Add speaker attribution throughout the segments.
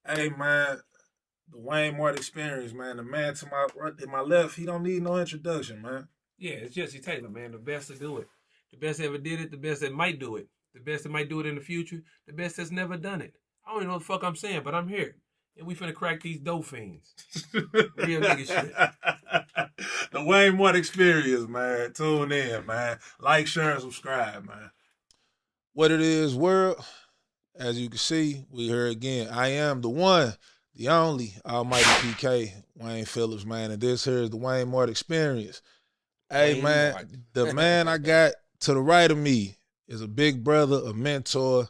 Speaker 1: Hey man, the Waynemart experience, man. The man to my left, he don't need no introduction, man.
Speaker 2: Yeah, it's Jessie Taylor, man. The best to do it. The best that ever did it. The best that might do it. The best that might do it in the future. The best that's never done it. I don't even know what the fuck I'm saying, but I'm here. And we finna crack these dope fiends. Real nigga shit.
Speaker 1: The Waynemart experience, man. Tune in, man. Like, share, and subscribe, man.
Speaker 3: What it is, world. As you can see, we here again. I am the one, the only Almighty PK, Wayne Phillips, man. And this here is the Waynemart experience. Hey, man, the man I got to the right of me is a big brother, a mentor,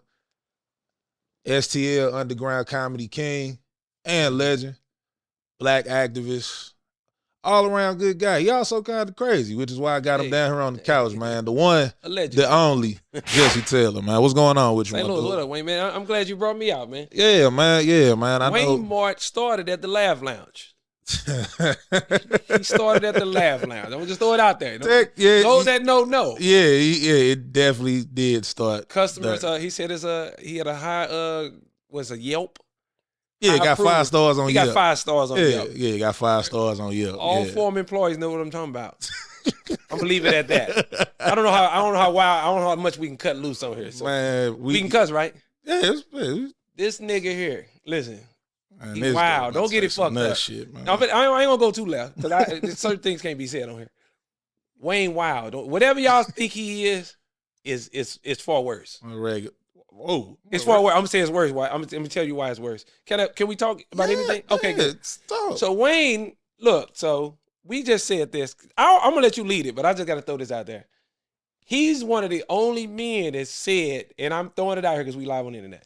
Speaker 3: STL underground comedy king and legend, black activist, all around good guy. He also kind of crazy, which is why I got him down here on the couch, man. The one, the only, Jessie Taylor, man. What's going on with you?
Speaker 2: St. Louis, what up, Wayne, man? I'm glad you brought me out, man.
Speaker 3: Yeah, man. Yeah, man. I know.
Speaker 2: Waynemart started at the Laugh Lounge. He started at the Laugh Lounge. I'm gonna just throw it out there. Those that know.
Speaker 3: Yeah, it definitely did start.
Speaker 2: Customers, he said he had a high was a Yelp.
Speaker 3: Yeah, he got 5 stars on Yelp.
Speaker 2: He got 5 stars on Yelp.
Speaker 3: Yeah, he got 5 stars on Yelp.
Speaker 2: All former employees know what I'm talking about. I'm gonna leave it at that. I don't know how much we can cut loose on here. So
Speaker 3: man,
Speaker 2: we can cuss, right?
Speaker 3: Yeah,
Speaker 2: this nigga here, listen.
Speaker 3: Man,
Speaker 2: wow, don't get it fucked up.
Speaker 3: Shit, man.
Speaker 2: I ain't gonna go too left because certain things can't be said on here. Wayne Wild, whatever y'all think he is far worse.
Speaker 3: Whoa,
Speaker 2: it's far worse. I'm gonna say it's worse. Why? I'm gonna tell you why it's worse. Can we talk about anything? Okay, good.
Speaker 3: Stop.
Speaker 2: So Wayne, look. So we just said this. I'm gonna let you lead it, but I just gotta throw this out there. He's one of the only men that said, and I'm throwing it out here because we live on the internet.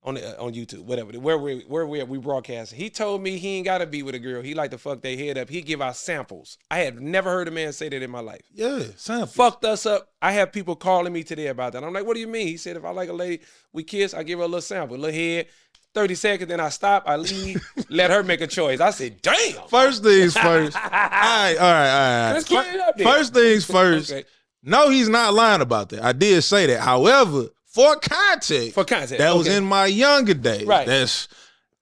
Speaker 2: On YouTube, whatever, where we broadcast. He told me he ain't gotta be with a girl. He like to fuck their head up. He give out samples. I have never heard a man say that in my life.
Speaker 3: Yeah, samples.
Speaker 2: Fucked us up. I have people calling me today about that. I'm like, what do you mean? He said, if I like a lady, we kiss, I give her a little sample, a little head, 30 seconds, then I stop, I leave, let her make a choice. I said, damn.
Speaker 3: First things first. All right.
Speaker 2: Let's clear it up there.
Speaker 3: First things first. Okay. No, he's not lying about that. I did say that. However, For context, that was in my younger days.
Speaker 2: Right.
Speaker 3: That's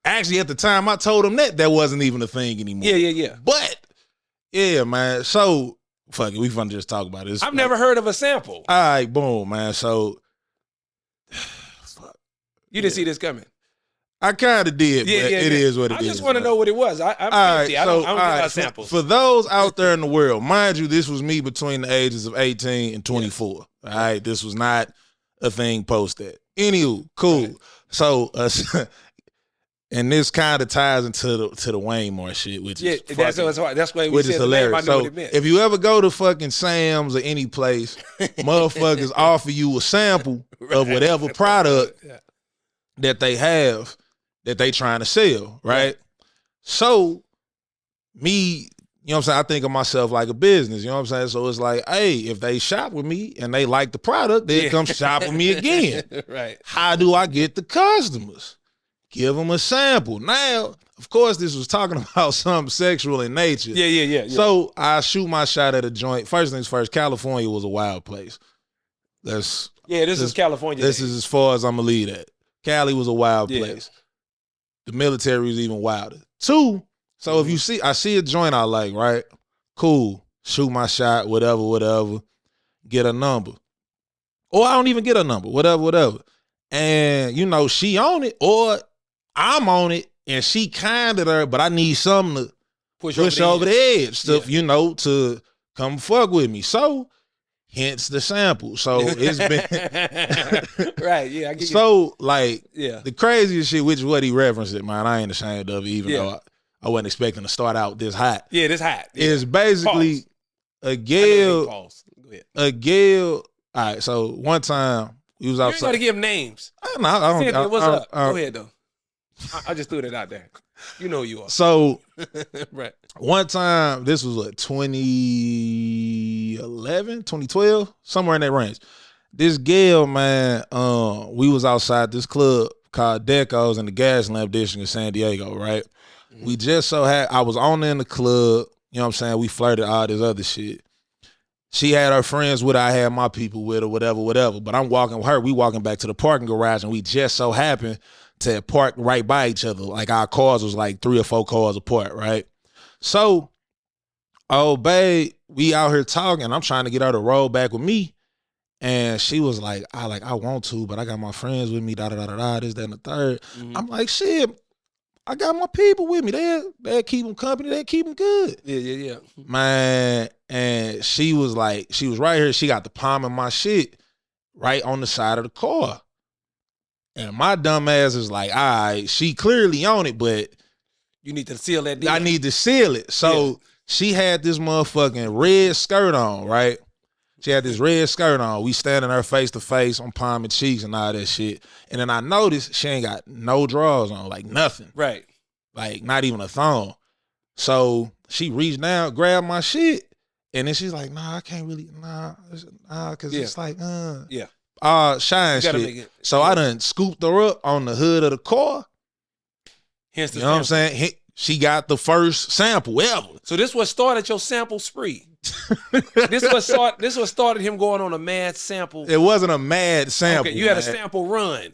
Speaker 3: actually at the time I told him that wasn't even a thing anymore.
Speaker 2: Yeah.
Speaker 3: But yeah, man. So fuck it, we finna just talk about this.
Speaker 2: I've never heard of a sample.
Speaker 3: All right, boom, man. So
Speaker 2: you didn't see this coming.
Speaker 3: I kind of did, but it is what it is.
Speaker 2: I just want to know what it was. I'm fancy. I don't give out samples.
Speaker 3: For those out there in the world, mind you, this was me between the ages of 18 and 24. All right, this was not a thing posted. Anywho, cool. Right. So, and this kind of ties into the Waynemart shit, which is
Speaker 2: that's why we
Speaker 3: which
Speaker 2: said
Speaker 3: is hilarious. So, if you ever go to fucking Sam's or any place, motherfuckers offer you a sample of whatever product that they have that they trying to sell, right? So, me, you know what I'm saying? I think of myself like a business, you know what I'm saying? So it's like, hey, if they shop with me and they like the product, they come shop with me again.
Speaker 2: Right.
Speaker 3: How do I get the customers? Give them a sample. Now, of course, this was talking about something sexual in nature.
Speaker 2: Yeah.
Speaker 3: So I shoot my shot at a joint. First things first, California was a wild place.
Speaker 2: This is California.
Speaker 3: This is as far as I'm going to leave at. Cali was a wild place. The military was even wilder. 2, so if you see, I see a joint I like, right? Cool. Shoot my shot, whatever. Get a number. Or I don't even get a number, whatever. And, you know, she on it, or I'm on it, and she kind of there, but I need something to push over the edge, stuff, you know, to come fuck with me. So, hence the sample. So, it's been...
Speaker 2: Right, yeah, I get
Speaker 3: so, like, the craziest shit, which is what he referenced it, man, I ain't ashamed of it, even though I wasn't expecting to start out this hot.
Speaker 2: Yeah, this hot.
Speaker 3: It's basically a girl. Go ahead. A girl. All right, so one time he was outside.
Speaker 2: You ain't got to give names.
Speaker 3: I don't.
Speaker 2: What's up? Go ahead, though. I just threw that out there. You know who you are.
Speaker 3: So,
Speaker 2: right.
Speaker 3: One time, this was what, 2011, 2012, somewhere in that range. This girl, man, we was outside this club called Deco's in the Gas Lamp District in San Diego, right? We just I was on there in the club, you know what I'm saying? We flirted, all this other shit. She had her friends with her, I had my people with her, whatever. But I'm walking with her, we walking back to the parking garage, and we just so happened to park right by each other. Like our cars was like 3 or 4 cars apart, right? So, oh babe, we out here talking. I'm trying to get her to roll back with me. And she was like, I want to, but I got my friends with me, this, that, and the third.
Speaker 2: Mm-hmm.
Speaker 3: I'm like, shit, I got my people with me. They keep them company. They keep them good.
Speaker 2: Yeah.
Speaker 3: Man, and she was right here. She got the palm of my shit right on the side of the car. And my dumb ass is like, all right, she clearly on it, but
Speaker 2: you need to seal that deal.
Speaker 3: I need to seal it. So she had this motherfucking red skirt on, right? She had this red skirt on. We standing her face to face on palm and cheeks and all that shit. And then I noticed she ain't got no drawers on, like nothing.
Speaker 2: Right.
Speaker 3: Like not even a thong. So she reached down, grabbed my shit, and then she's like, nah, I can't really, because it's like, shine shit. So I done scooped her up on the hood of the car.
Speaker 2: Hence the
Speaker 3: you know what I'm saying? She got the first sample ever.
Speaker 2: So this what started your sample spree. This what started him going on a mad sample.
Speaker 3: It wasn't a mad sample.
Speaker 2: Okay, you had a sample run.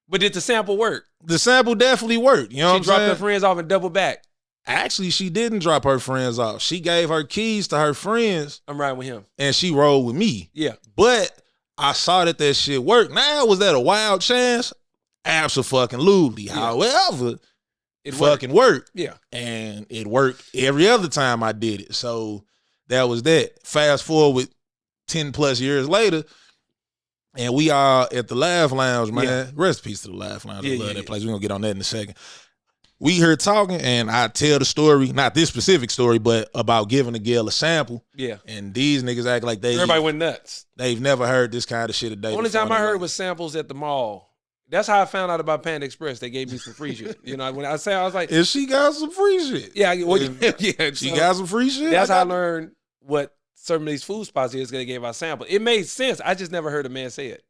Speaker 2: But did the sample work?
Speaker 3: The sample definitely worked. You know what I'm saying?
Speaker 2: She dropped her friends off and double back.
Speaker 3: Actually, she didn't drop her friends off. She gave her keys to her friends.
Speaker 2: I'm riding with him.
Speaker 3: And she rolled with me.
Speaker 2: Yeah.
Speaker 3: But I saw that shit worked. Now, was that a wild chance? Absolutely. Yeah. However, it fucking worked.
Speaker 2: Yeah.
Speaker 3: And it worked every other time I did it. So that was that. Fast forward 10 plus years later, and we are at the Laugh Lounge, man. Yeah. Rest in peace to the Laugh Lounge. I love that place. We're going to get on that in a second. We here talking, and I tell the story, not this specific story, but about giving a girl a sample.
Speaker 2: Yeah.
Speaker 3: And these niggas act like
Speaker 2: everybody went nuts.
Speaker 3: They've never heard this kind of shit a day.
Speaker 2: Only time I heard was samples at the mall. That's how I found out about Panda Express. They gave me some free shit. You know, when I was like,
Speaker 3: and she got some free shit.
Speaker 2: Yeah, yeah.
Speaker 3: She got some free shit.
Speaker 2: That's how I learned what some of these food spots is because they gave out samples. It made sense. I just never heard a man say it.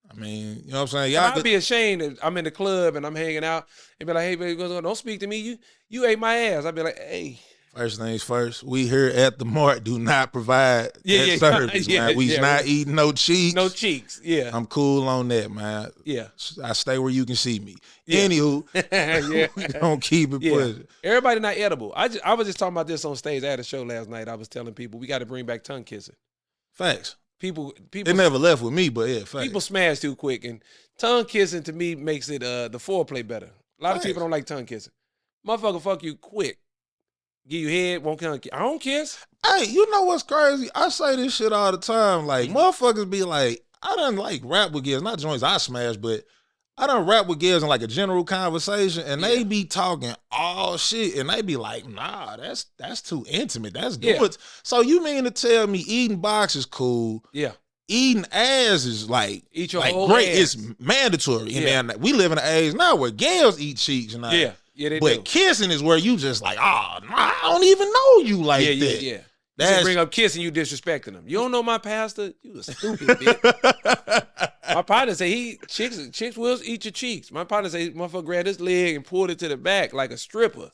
Speaker 3: I mean, you know what I'm saying?
Speaker 2: Y'all I'd be ashamed if I'm in the club and I'm hanging out and be like, hey, baby, don't speak to me. You ate my ass. I'd be like, hey.
Speaker 3: First things first, we here at the Mart do not provide that service, man. We not eating no cheeks.
Speaker 2: No cheeks, yeah.
Speaker 3: I'm cool on that, man.
Speaker 2: Yeah.
Speaker 3: I stay where you can see me. Yeah. Anywho, we don't keep it pushing.
Speaker 2: Everybody not edible. I was just talking about this on stage. I had a show last night. I was telling people we got to bring back tongue kissing.
Speaker 3: Facts.
Speaker 2: People
Speaker 3: it never left with me, but yeah, facts.
Speaker 2: People smash too quick, and tongue kissing to me makes it the foreplay better. A lot of people don't like tongue kissing. Motherfucker fuck you quick. Give you head, won't tongue kiss. I don't kiss.
Speaker 3: Hey, you know what's crazy? I say this shit all the time. Like, motherfuckers be like, I done like rap with girls, not joints I smash, but I done rap with girls in like a general conversation, and they be talking all shit, and they be like, nah, that's too intimate. That's good. Yeah. So you mean to tell me eating box is cool?
Speaker 2: Yeah.
Speaker 3: Eating ass is like,
Speaker 2: eat your
Speaker 3: like
Speaker 2: whole
Speaker 3: great.
Speaker 2: ass.
Speaker 3: It's mandatory. Yeah. And then we live in an age now where girls eat cheeks and all.
Speaker 2: Yeah. Yeah, they
Speaker 3: but
Speaker 2: do.
Speaker 3: Kissing is where you just like, nah, I don't even know you like that.
Speaker 2: Yeah. That's bring up kissing, you disrespecting them. You don't know my pastor? You a stupid bitch. My partner say chicks will eat your cheeks. My partner say motherfucker grabbed his leg and pulled it to the back like a stripper.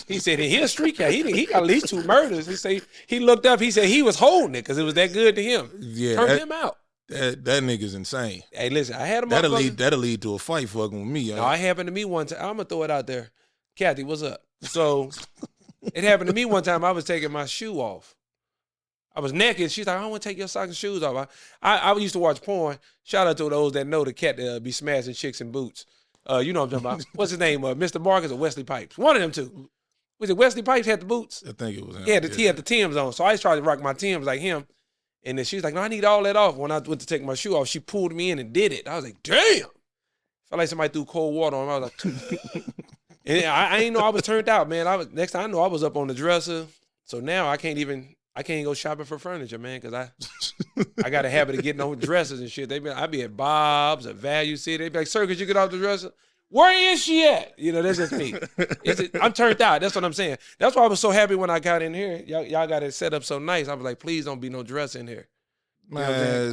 Speaker 2: He said he a street cat. He got at least 2 murders. He say he looked up. He said he was holding it because it was that good to him.
Speaker 3: Yeah,
Speaker 2: turned him out.
Speaker 3: That nigga's insane.
Speaker 2: Hey, listen, I had a
Speaker 3: motherfucker. That'll lead to a fight fucking with me. Yo.
Speaker 2: No, it happened to me one time. I'm gonna throw it out there. Kathy, what's up? So it happened to me one time. I was taking my shoe off. I was naked. She's like, I don't want to take your socks and shoes off. I used to watch porn. Shout out to those that know the cat be smashing chicks in boots. You know what I'm talking about. What's his name? Mr. Marcus or Wesley Pipes? One of them two. Was it Wesley Pipes had the boots?
Speaker 3: I think it was him.
Speaker 2: Yeah, he had the Timbs on. So I tried to rock my Timbs like him. And then she was like, no, I need all that off. When I went to take my shoe off, she pulled me in and did it. I was like, damn. Felt like somebody threw cold water on me. I was like, and I ain't know I was turned out, man. Next time I know I was up on the dresser. So now I can't go shopping for furniture, man, because I got a habit of getting on dresses and shit. I be at Bob's, at Value City. They be like, sir, could you get off the dresser? Where is she at? You know, that's just me. I'm turned out. That's what I'm saying. That's why I was so happy when I got in here. Y'all got it set up so nice. I was like, please don't be no dress in here. You
Speaker 3: man,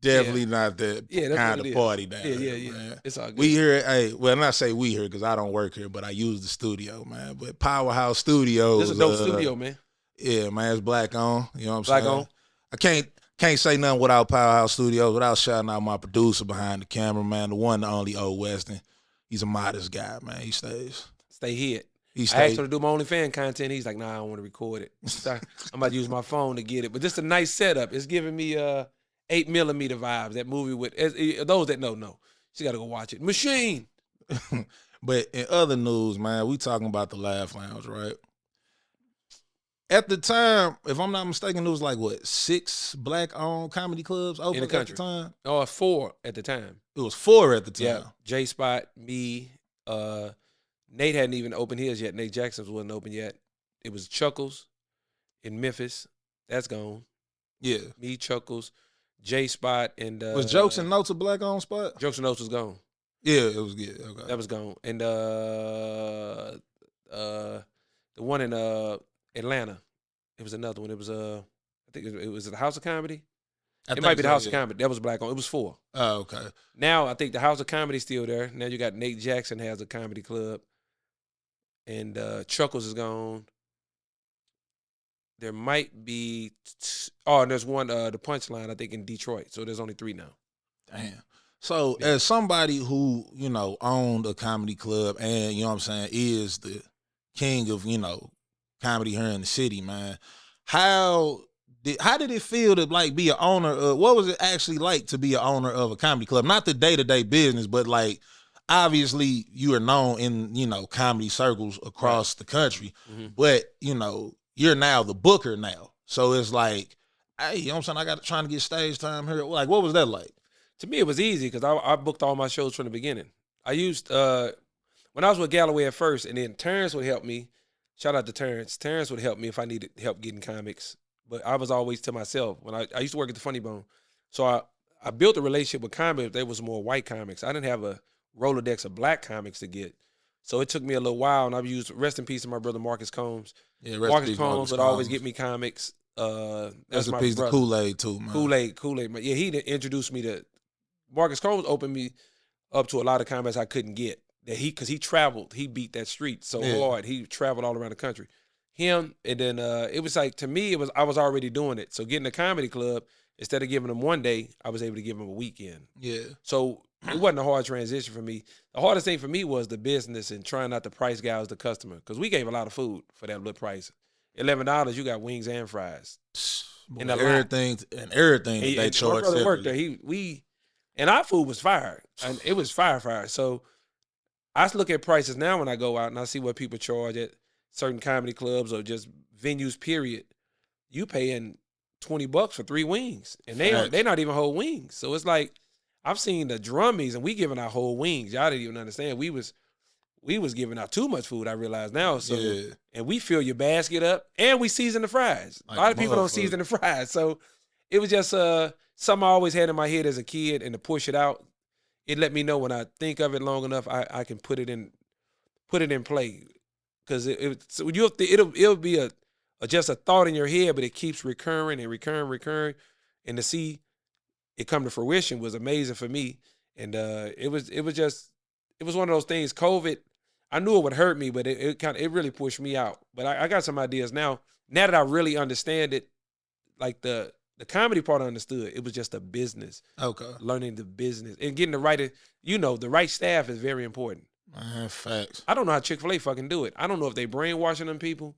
Speaker 3: definitely not that kind of party down here. Yeah. Man.
Speaker 2: It's all good.
Speaker 3: We here, well, not say we here because I don't work here, but I use the studio, man. But Powerhouse Studios.
Speaker 2: This is a dope studio, man.
Speaker 3: Yeah, man, it's black on. You know what I'm saying?
Speaker 2: Black on.
Speaker 3: I can't Can't say nothing without Powerhouse Studios, without shouting out my producer behind the camera, man, the one, the only O Weston. He's a modest guy, man. He stays.
Speaker 2: Stay hid.
Speaker 3: He
Speaker 2: I asked
Speaker 3: stays.
Speaker 2: him to do my OnlyFans content. He's like, nah, I don't want to record it. So I'm about to use my phone to get it. But this is a nice setup. It's giving me 8mm vibes. That movie with those that know. You got to go watch it. Machine.
Speaker 3: But in other news, man, we talking about the Laugh Lounge, right? At the time, if I'm not mistaken, it was like, what, 6 black-owned comedy clubs open
Speaker 2: In the country.
Speaker 3: at the time?
Speaker 2: Oh, 4 at the time.
Speaker 3: It was 4 at the time.
Speaker 2: Yeah. J-Spot, me, Nate hadn't even opened his yet. Nate Jackson's wasn't open yet. It was Chuckles in Memphis. That's gone.
Speaker 3: Yeah.
Speaker 2: Me, Chuckles, J-Spot, and...
Speaker 3: was Jokes and Notes a black-owned spot?
Speaker 2: Jokes and Notes was gone.
Speaker 3: Yeah, it was good. Okay.
Speaker 2: That was gone. And the one in Atlanta, it was another one. It was I think it was the House of Comedy. It might be the House of Comedy. That was black on. It was 4.
Speaker 3: Oh, okay.
Speaker 2: Now I think the House of Comedy's still there. Now you got Nate Jackson has a comedy club, and Chuckles is gone. There might be and there's one the Punchline I think in Detroit. So there's only 3 now.
Speaker 3: Damn. So as somebody who, you know, owned a comedy club and, you know what I'm saying, is the king of, you know, comedy here in the city, man, how did it feel to, like, be an owner of, what was it actually like to be an owner of a comedy club? Not the day-to-day business, but, like, obviously you are known in, you know, comedy circles across the country, but, you know, you're now the booker now. So it's like, hey, you know what I'm saying, trying to get stage time here. Like, what was that like?
Speaker 2: To me, it was easy because I booked all my shows from the beginning. I used, when I was with Galloway at first, and then Terrence would help me. Shout out to Terrence. Terrence would help me if I needed help getting comics. But I was always to myself. When I used to work at the Funny Bone. So I built a relationship with comics. There was more white comics. I didn't have a Rolodex of black comics to get. So it took me a little while, and I've used, rest in peace to my brother Marcus Combs.
Speaker 3: Yeah,
Speaker 2: Marcus Combs would always get me comics.
Speaker 3: That's a piece of Kool-Aid too, man.
Speaker 2: Kool-Aid. Yeah, he introduced me to, Marcus Combs opened me up to a lot of comics I couldn't get. Because he traveled. He beat that street so hard. He traveled all around the country. Him, and then it was like, to me, I was already doing it. So getting a comedy club, instead of giving them one day, I was able to give them a weekend. Yeah. So it wasn't a hard transition for me. The hardest thing for me was the business and trying not to price gouge the customer. Because we gave a lot of food for that little price. $11, you got wings and fries.
Speaker 3: And everything that they charge.
Speaker 2: My brother worked there. And our food was fire. And it was fire. So I look at prices now when I go out and I see what people charge at certain comedy clubs or just venues, period. You paying $20 for 3 wings. And they're not even whole wings. So it's like, I've seen the drummies and we giving out whole wings. Y'all didn't even understand. We was giving out too much food, I realize now. So and we fill your basket up and we season the fries. Like, a lot of people don't season the fries. So it was just something I always had in my head as a kid, and to push it out, it let me know when I think of it long enough, I can put it in play. Because it'll be just a thought in your head, but it keeps recurring and recurring. And to see it come to fruition was amazing for me. And it was one of those things. COVID, I knew it would hurt me, but it really pushed me out. But I got some ideas now. Now that I really understand it, like the comedy part I understood, it was just a business. Okay. Learning the business and getting the right staff is very important.
Speaker 3: Man, facts.
Speaker 2: I don't know how Chick-fil-A fucking do it. I don't know if they brainwashing them people,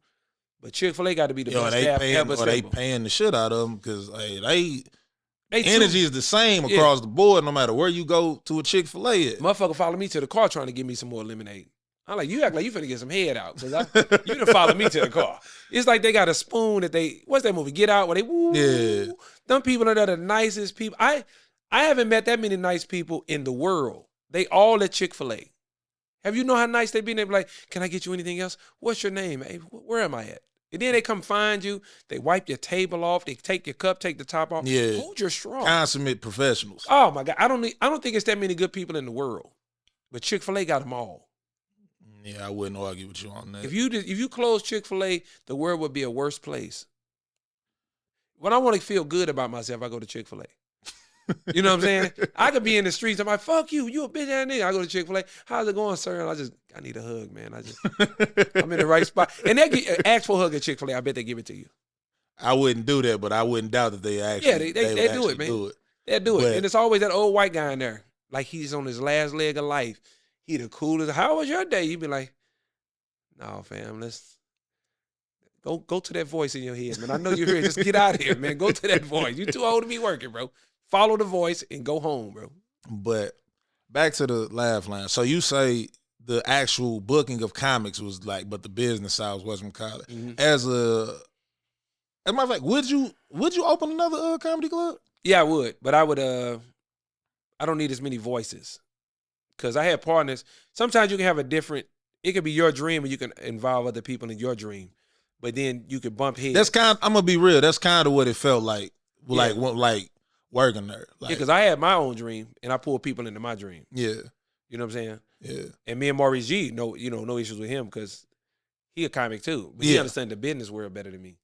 Speaker 2: but Chick-fil-A got to be the best staff ever.
Speaker 3: Or they paying the shit out of them because they energy is the same across the board no matter where you go to a Chick-fil-A at.
Speaker 2: Motherfucker follow me to the car trying to give me some more lemonade. I'm like, you act like you finna get some head out because you done follow me to the car. It's like they got a spoon that what's that movie, Get Out, where they, woo. Yeah. Them people are the nicest people. I haven't met that many nice people in the world. They all at Chick-fil-A. Have you know how nice they be? They be like, can I get you anything else? What's your name? Hey, where am I at? And then they come find you. They wipe your table off. They take your cup, take the top off. Yeah. Hold your straw.
Speaker 3: Consummate professionals.
Speaker 2: Oh my God. I don't think it's that many good people in the world. But Chick-fil-A got them all.
Speaker 3: Yeah, I wouldn't argue with you on that.
Speaker 2: If you close Chick-fil-A, the world would be a worse place. When I want to feel good about myself, I go to Chick-fil-A. You know what I'm saying? I could be in the streets. I'm like, fuck you. You a bitch ass nigga. I go to Chick-fil-A. How's it going, sir? And I need a hug, man. I'm in the right spot. And they ask for a hug at Chick-fil-A. I bet they give it to you.
Speaker 3: I wouldn't do that, but I wouldn't doubt that they actually
Speaker 2: they
Speaker 3: would
Speaker 2: do
Speaker 3: actually
Speaker 2: it, man.
Speaker 3: do it.
Speaker 2: They'll do it.
Speaker 3: But-
Speaker 2: And it's always that old white guy in there. Like he's on his last leg of life. He the coolest. How was your day? You be like, no, fam, let's go to that voice in your head, man. I know you're here. Just get out of here, man. Go to that voice. You too old to be working, bro. Follow the voice and go home, bro.
Speaker 3: But back to the laugh line. So you say the actual booking of comics was like, but the business side was Western College.
Speaker 2: Mhm.
Speaker 3: As a matter of fact, would you open another comedy club?
Speaker 2: Yeah, I would, but I would. I don't need as many voices because I had partners. Sometimes you can have a different. It could be your dream, and you can involve other people in your dream, but then you could bump heads.
Speaker 3: That's kind. I'm gonna be real. That's kind of what it felt like.
Speaker 2: Yeah.
Speaker 3: Like working there. Like,
Speaker 2: because I had my own dream, and I pulled people into my dream.
Speaker 3: yeah,
Speaker 2: You know what I'm saying?
Speaker 3: yeah.
Speaker 2: And me and Maurice G, no issues with him because he a comic too, but he
Speaker 3: Yeah.
Speaker 2: understands the business world better than me.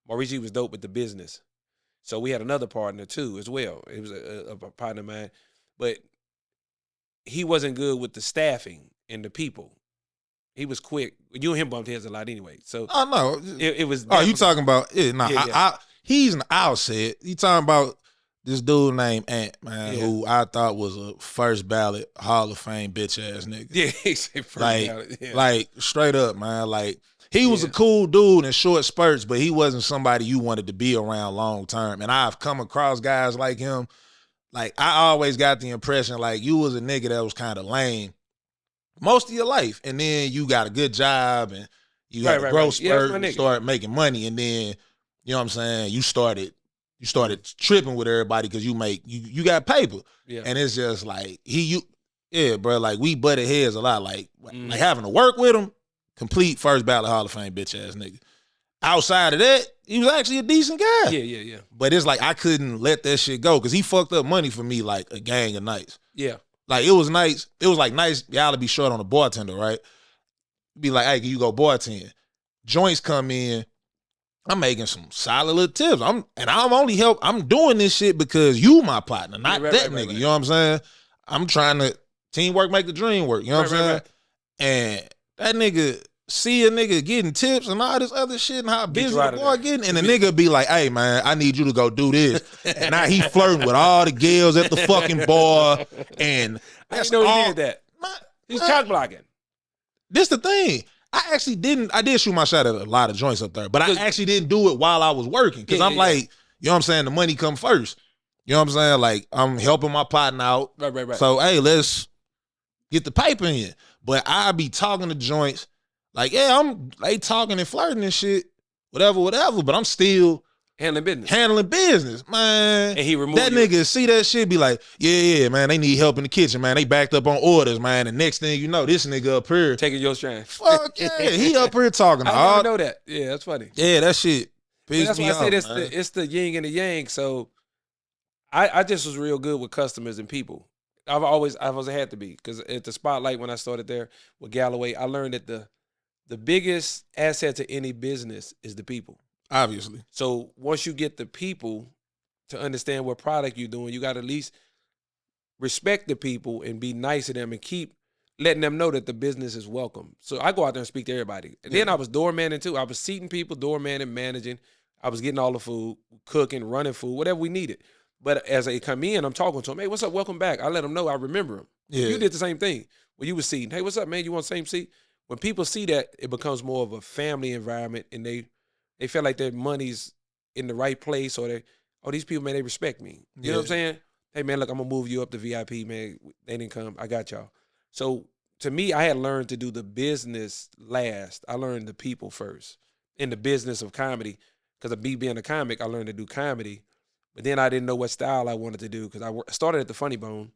Speaker 2: Maurice G was dope with the business, so we had another partner too as well. It was a partner of mine, but he wasn't good with the staffing and the people. He was quick. You and him bumped heads a lot anyway, so
Speaker 3: Oh no.
Speaker 2: it was.
Speaker 3: Oh, you talking about? Yeah, nah.
Speaker 2: Yeah.
Speaker 3: I'll say it. You talking about this dude named Ant, man,
Speaker 2: Yeah.
Speaker 3: who I thought was a first ballot Hall of Fame bitch ass nigga.
Speaker 2: Yeah, he said first
Speaker 3: Like,
Speaker 2: ballot, yeah.
Speaker 3: like straight up, man. Like he was
Speaker 2: Yeah.
Speaker 3: a cool dude in short spurts, but he wasn't somebody you wanted to be around long term. And I've come across guys like him. Like I always got the impression like you was a nigga that was kind of lame most of your life, and then you got a good job and you got a growth
Speaker 2: Yeah, that's
Speaker 3: spurt,
Speaker 2: my
Speaker 3: and
Speaker 2: nigga.
Speaker 3: start making money, and then you know what I'm saying. You started tripping with everybody because you got paper.
Speaker 2: Yeah.
Speaker 3: And it's just like yeah, bro. Like we butted heads a lot. Like
Speaker 2: Mhm.
Speaker 3: like having to work with him, complete first ballot Hall of Fame bitch ass nigga. Outside of that, he was actually a decent guy.
Speaker 2: Yeah.
Speaker 3: But it's like I couldn't let that shit go because he fucked up money for me like a gang of nights.
Speaker 2: Yeah.
Speaker 3: Like it was nice. It was like nice y'all to be short on a bartender, right? Be like, hey, can you go bartend? Joints come in. I'm making some solid little tips. I'm doing this shit because you my partner, not
Speaker 2: Right,
Speaker 3: that
Speaker 2: right.
Speaker 3: nigga. You know what I'm saying? I'm trying to teamwork make the dream work. You know what I'm saying?
Speaker 2: Right.
Speaker 3: And that nigga see a nigga getting tips and all this other shit and how
Speaker 2: Get
Speaker 3: busy
Speaker 2: you out
Speaker 3: the
Speaker 2: of
Speaker 3: boy
Speaker 2: there.
Speaker 3: getting. And the nigga be like, hey man, I need you to go do this. And now he flirting with all the girls at the fucking bar. And
Speaker 2: I
Speaker 3: that's
Speaker 2: didn't know he
Speaker 3: all.
Speaker 2: did that.
Speaker 3: Man,
Speaker 2: He's
Speaker 3: man,
Speaker 2: cock blocking.
Speaker 3: this the thing. I did shoot my shot at a lot of joints up there, but I actually didn't do it while I was working. Cause I'm like, you know what I'm saying? The money come first. You know what I'm saying? Like I'm helping my partner out.
Speaker 2: Right.
Speaker 3: So, hey, let's get the paper in. But I be talking to joints like, yeah, they talking and flirting and shit, whatever, but I'm still
Speaker 2: handling business.
Speaker 3: man.
Speaker 2: And he removed
Speaker 3: that nigga see that shit, be like, yeah, man, they need help in the kitchen, man. They backed up on orders, man. And next thing you know, this nigga up here,
Speaker 2: taking your strand.
Speaker 3: fuck yeah, he up here talking.
Speaker 2: I didn't know that. Yeah, that's funny.
Speaker 3: Yeah, that shit
Speaker 2: But
Speaker 3: pissed
Speaker 2: that's
Speaker 3: me
Speaker 2: why I
Speaker 3: off,
Speaker 2: said
Speaker 3: man.
Speaker 2: it's the yin and the yang. So I just was real good with customers and people. I've always had to be, because at the Spotlight when I started there with Galloway, I learned that the biggest asset to any business is the people.
Speaker 3: Obviously.
Speaker 2: So once you get the people to understand what product you're doing, you got to at least respect the people and be nice to them and keep letting them know that the business is welcome. So I go out there and speak to everybody. And then I was doormanning too. I was seating people, doormanning, managing. I was getting all the food, cooking, running food, whatever we needed. But as they come in, I'm talking to them. Hey, what's up? Welcome back. I let them know I remember them.
Speaker 3: Yeah.
Speaker 2: You did the same thing when you was seating. Hey, what's up, man? You want the same seat? When people see that, it becomes more of a family environment, and they feel like their money's in the right place, or these people, man, they respect me. You know what I'm saying? Hey, man, look, I'm going to move you up to VIP, man. They didn't come. I got y'all. So to me, I had learned to do the business last. I learned the people first in the business of comedy. Because of me being a comic, I learned to do comedy. But then I didn't know what style I wanted to do because I started at the Funny Bone.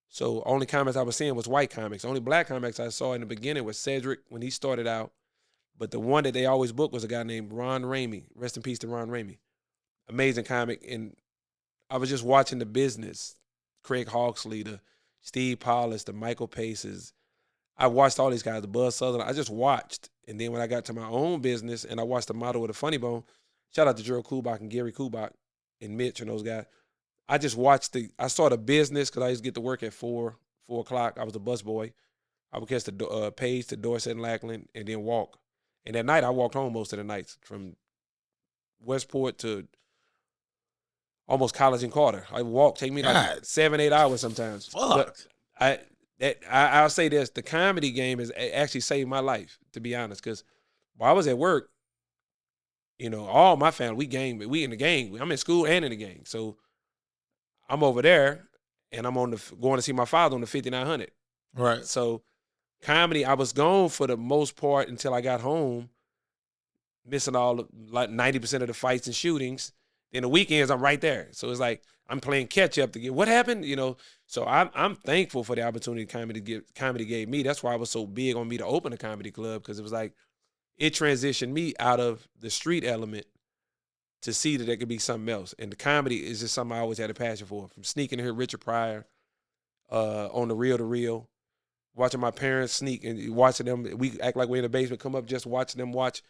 Speaker 2: So only comics I was seeing was white comics. Only black comics I saw in the beginning was Cedric when he started out. But the one that they always booked was a guy named Ron Ramey. Rest in peace to Ron Ramey. Amazing comic. And I was just watching the business. Craig Hawksley, the Steve Paulus, the Michael Paces. I watched all these guys, the Buzz Sutherland. I just watched. And then when I got to my own business and I watched the model of the Funny Bone, shout out to Gerald Kubach and Gary Kubach and Mitch and those guys. I just watched I saw the business because I used to get to work at 4 o'clock. I was a busboy. I would catch the Page to Dorset and Lackland and then walk. And that night I walked home most of the nights from Westport to almost College and Carter. I walk, take me like
Speaker 3: God.
Speaker 2: 7-8 hours sometimes.
Speaker 3: Fuck.
Speaker 2: But I'll say this: the comedy game has actually saved my life, to be honest. Because while I was at work, you know, all my family we in the gang. I'm in school and in the gang, so I'm over there, and I'm going to see my father on the 5900.
Speaker 3: Right.
Speaker 2: So comedy, I was gone for the most part until I got home, missing like 90% of the fights and shootings. Then the weekends, I'm right there. So it's like I'm playing catch up to get what happened, you know. So I'm thankful for the opportunity comedy gave me. That's why I was so big on me to open a comedy club, because it was like it transitioned me out of the street element to see that there could be something else. And the comedy is just something I always had a passion for. From sneaking to hear Richard Pryor on the Reel to Reel, watching my parents sneak and watching them. We act like we're in the basement, come up just watching them watch,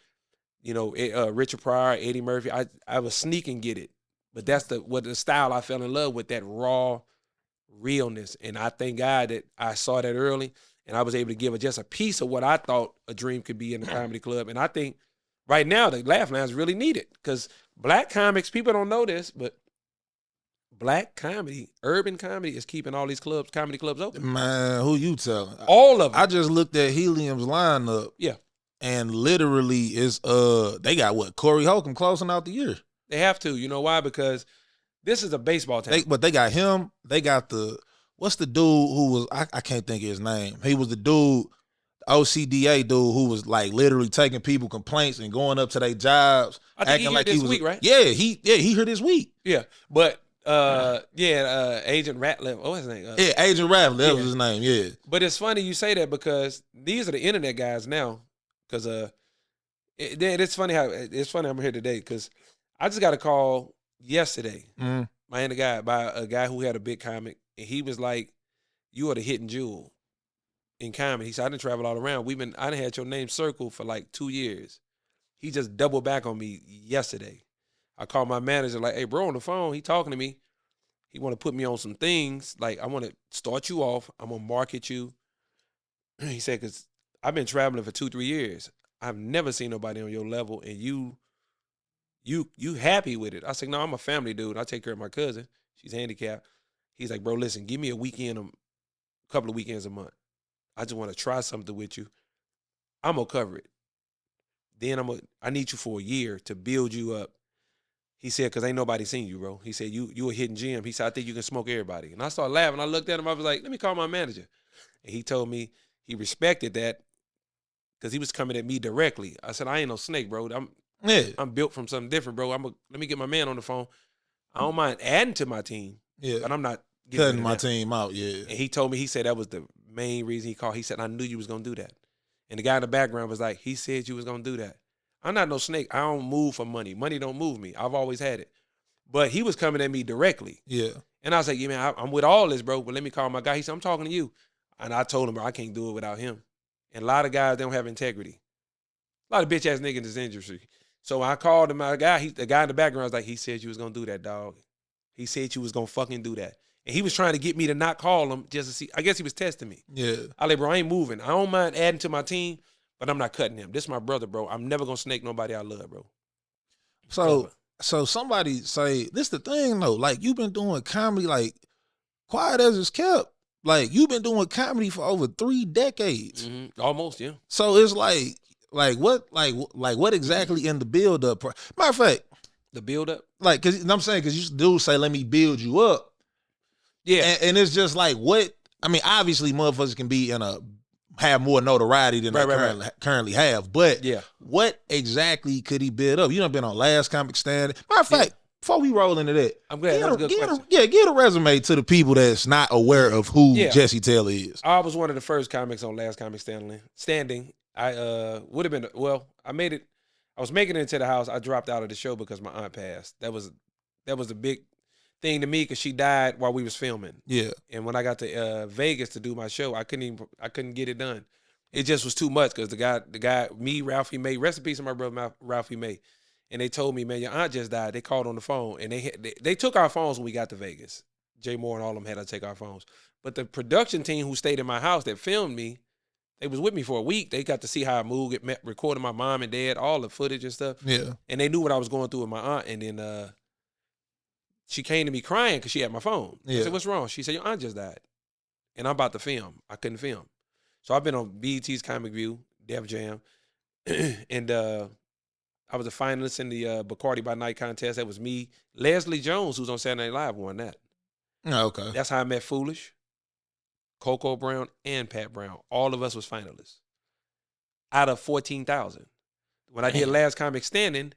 Speaker 2: you know, Richard Pryor, Eddie Murphy. I was sneak and get it. But that's the style I fell in love with, that raw realness. And I thank God that I saw that early, and I was able to give just a piece of what I thought a dream could be in the comedy club. And I think right now the laugh line is really needed, because black comics, people don't know this, but black comedy, urban comedy, is keeping all these comedy clubs open.
Speaker 3: Man, who you telling?
Speaker 2: All of them.
Speaker 3: I just looked at Helium's lineup.
Speaker 2: Yeah.
Speaker 3: And literally is they got what? Corey Holcomb closing out the year.
Speaker 2: They have to. You know why? Because this is a baseball town.
Speaker 3: But they got him. They got what's the dude who was, I can't think of his name. He was the dude, OCDA dude, who was like literally taking people complaints and going up to their jobs.
Speaker 2: I think acting he was week, right?
Speaker 3: Yeah, he heard this week.
Speaker 2: Yeah. But Agent Ratliff. What's his name?
Speaker 3: Agent Ratliff, that was his name, yeah.
Speaker 2: But it's funny you say that, because these are the internet guys now. Because it's funny I'm here today, because I just got a call yesterday. By a guy who had a big comic, and he was like, "You are the hidden jewel in comedy." He said, "I done traveled all around. I done had your name circled for like 2 years." He just doubled back on me yesterday. I called my manager like, "Hey, bro, on the phone, he talking to me. He want to put me on some things. Like, I want to start you off. I'm gonna market you." He said, "Because I've been traveling for 2-3 years. I've never seen nobody on your level, and you happy with it." I said, "No, I'm a family dude. I take care of my cousin. She's handicapped." He's like, "Bro, listen, give me a couple of weekends a month. I just want to try something with you. I'm gonna cover it. Then I need you for a year to build you up." He said, "Because ain't nobody seen you, bro." He said, you a hidden gem." He said, "I think you can smoke everybody." And I started laughing. I looked at him. I was like, "Let me call my manager." And he told me he respected that, because he was coming at me directly. I said, "I ain't no snake, bro. I'm built from something different, bro. Let me get my man on the phone. I don't mind adding to my team, but I'm not
Speaker 3: cutting my team out." Yeah.
Speaker 2: And he told me, he said that was the main reason he called. He said, "I knew you was gonna do that." And the guy in the background was like, "He said you was gonna do that." I'm not no snake. I don't move for money. Money don't move me. I've always had it. But he was coming at me directly.
Speaker 3: Yeah.
Speaker 2: And I was like, "Yeah, man, I'm with all this, bro. But let me call my guy." He said, "I'm talking to you." And I told him, "Bro, I can't do it without him." And a lot of guys don't have integrity. A lot of bitch ass niggas in this industry. So I called him, my guy. The guy in the background was like, "He said you was gonna do that, dog. He said you was gonna fucking do that." And he was trying to get me to not call him just to see. I guess he was testing me.
Speaker 3: Yeah.
Speaker 2: I like, "Bro, I ain't moving. I don't mind adding to my team, but I'm not cutting him. This is my brother, bro. I'm never gonna snake nobody I love, bro."
Speaker 3: So somebody say, this the thing though, like you've been doing comedy like quiet as it's kept. Like you've been doing comedy for over 3 decades.
Speaker 2: Mm-hmm. Almost, yeah.
Speaker 3: So it's like what exactly in the build up? Matter of fact,
Speaker 2: the build up,
Speaker 3: like, cause I'm saying, cause you do say, "Let me build you up."
Speaker 2: Yeah,
Speaker 3: and it's just like, what? I mean, obviously, motherfuckers can be have more notoriety than they currently have. But
Speaker 2: yeah,
Speaker 3: what exactly could he build up? You done been on Last Comic Stand. Matter of fact, before we roll into that,
Speaker 2: I'm glad that's a good question.
Speaker 3: Give a resume to the people that's not aware of who Jessie Taylor is.
Speaker 2: I was one of the first comics on Last Comic Standing. I would have been, I made it. I was making it into the house. I dropped out of the show because my aunt passed. That was a big thing to me, because she died while we was filming.
Speaker 3: Yeah.
Speaker 2: And when I got to Vegas to do my show, I couldn't get it done. It just was too much, because the guy, me, Ralphie May, rest in peace to my brother Ralphie May, and they told me, "Man, your aunt just died." They called on the phone, and they took our phones when we got to Vegas. Jay Moore and all of them had to take our phones. But the production team who stayed in my house that filmed me, they was with me for a week. They got to see how I moved, recording my mom and dad, all the footage and stuff.
Speaker 3: Yeah.
Speaker 2: And they knew what I was going through with my aunt. And then she came to me crying because she had my phone.
Speaker 3: Yeah.
Speaker 2: I said, what's wrong? She said, your aunt just died. And I'm about to film. I couldn't film. So I've been on BET's Comic View, Def Jam. And I was a finalist in the Bacardi by Night contest. That was me. Leslie Jones, who's on Saturday Night Live, won that.
Speaker 3: Oh, okay.
Speaker 2: That's how I met Foolish, Coco Brown, and Pat Brown. All of us was finalists out of 14,000. When I did Last Comic Standing,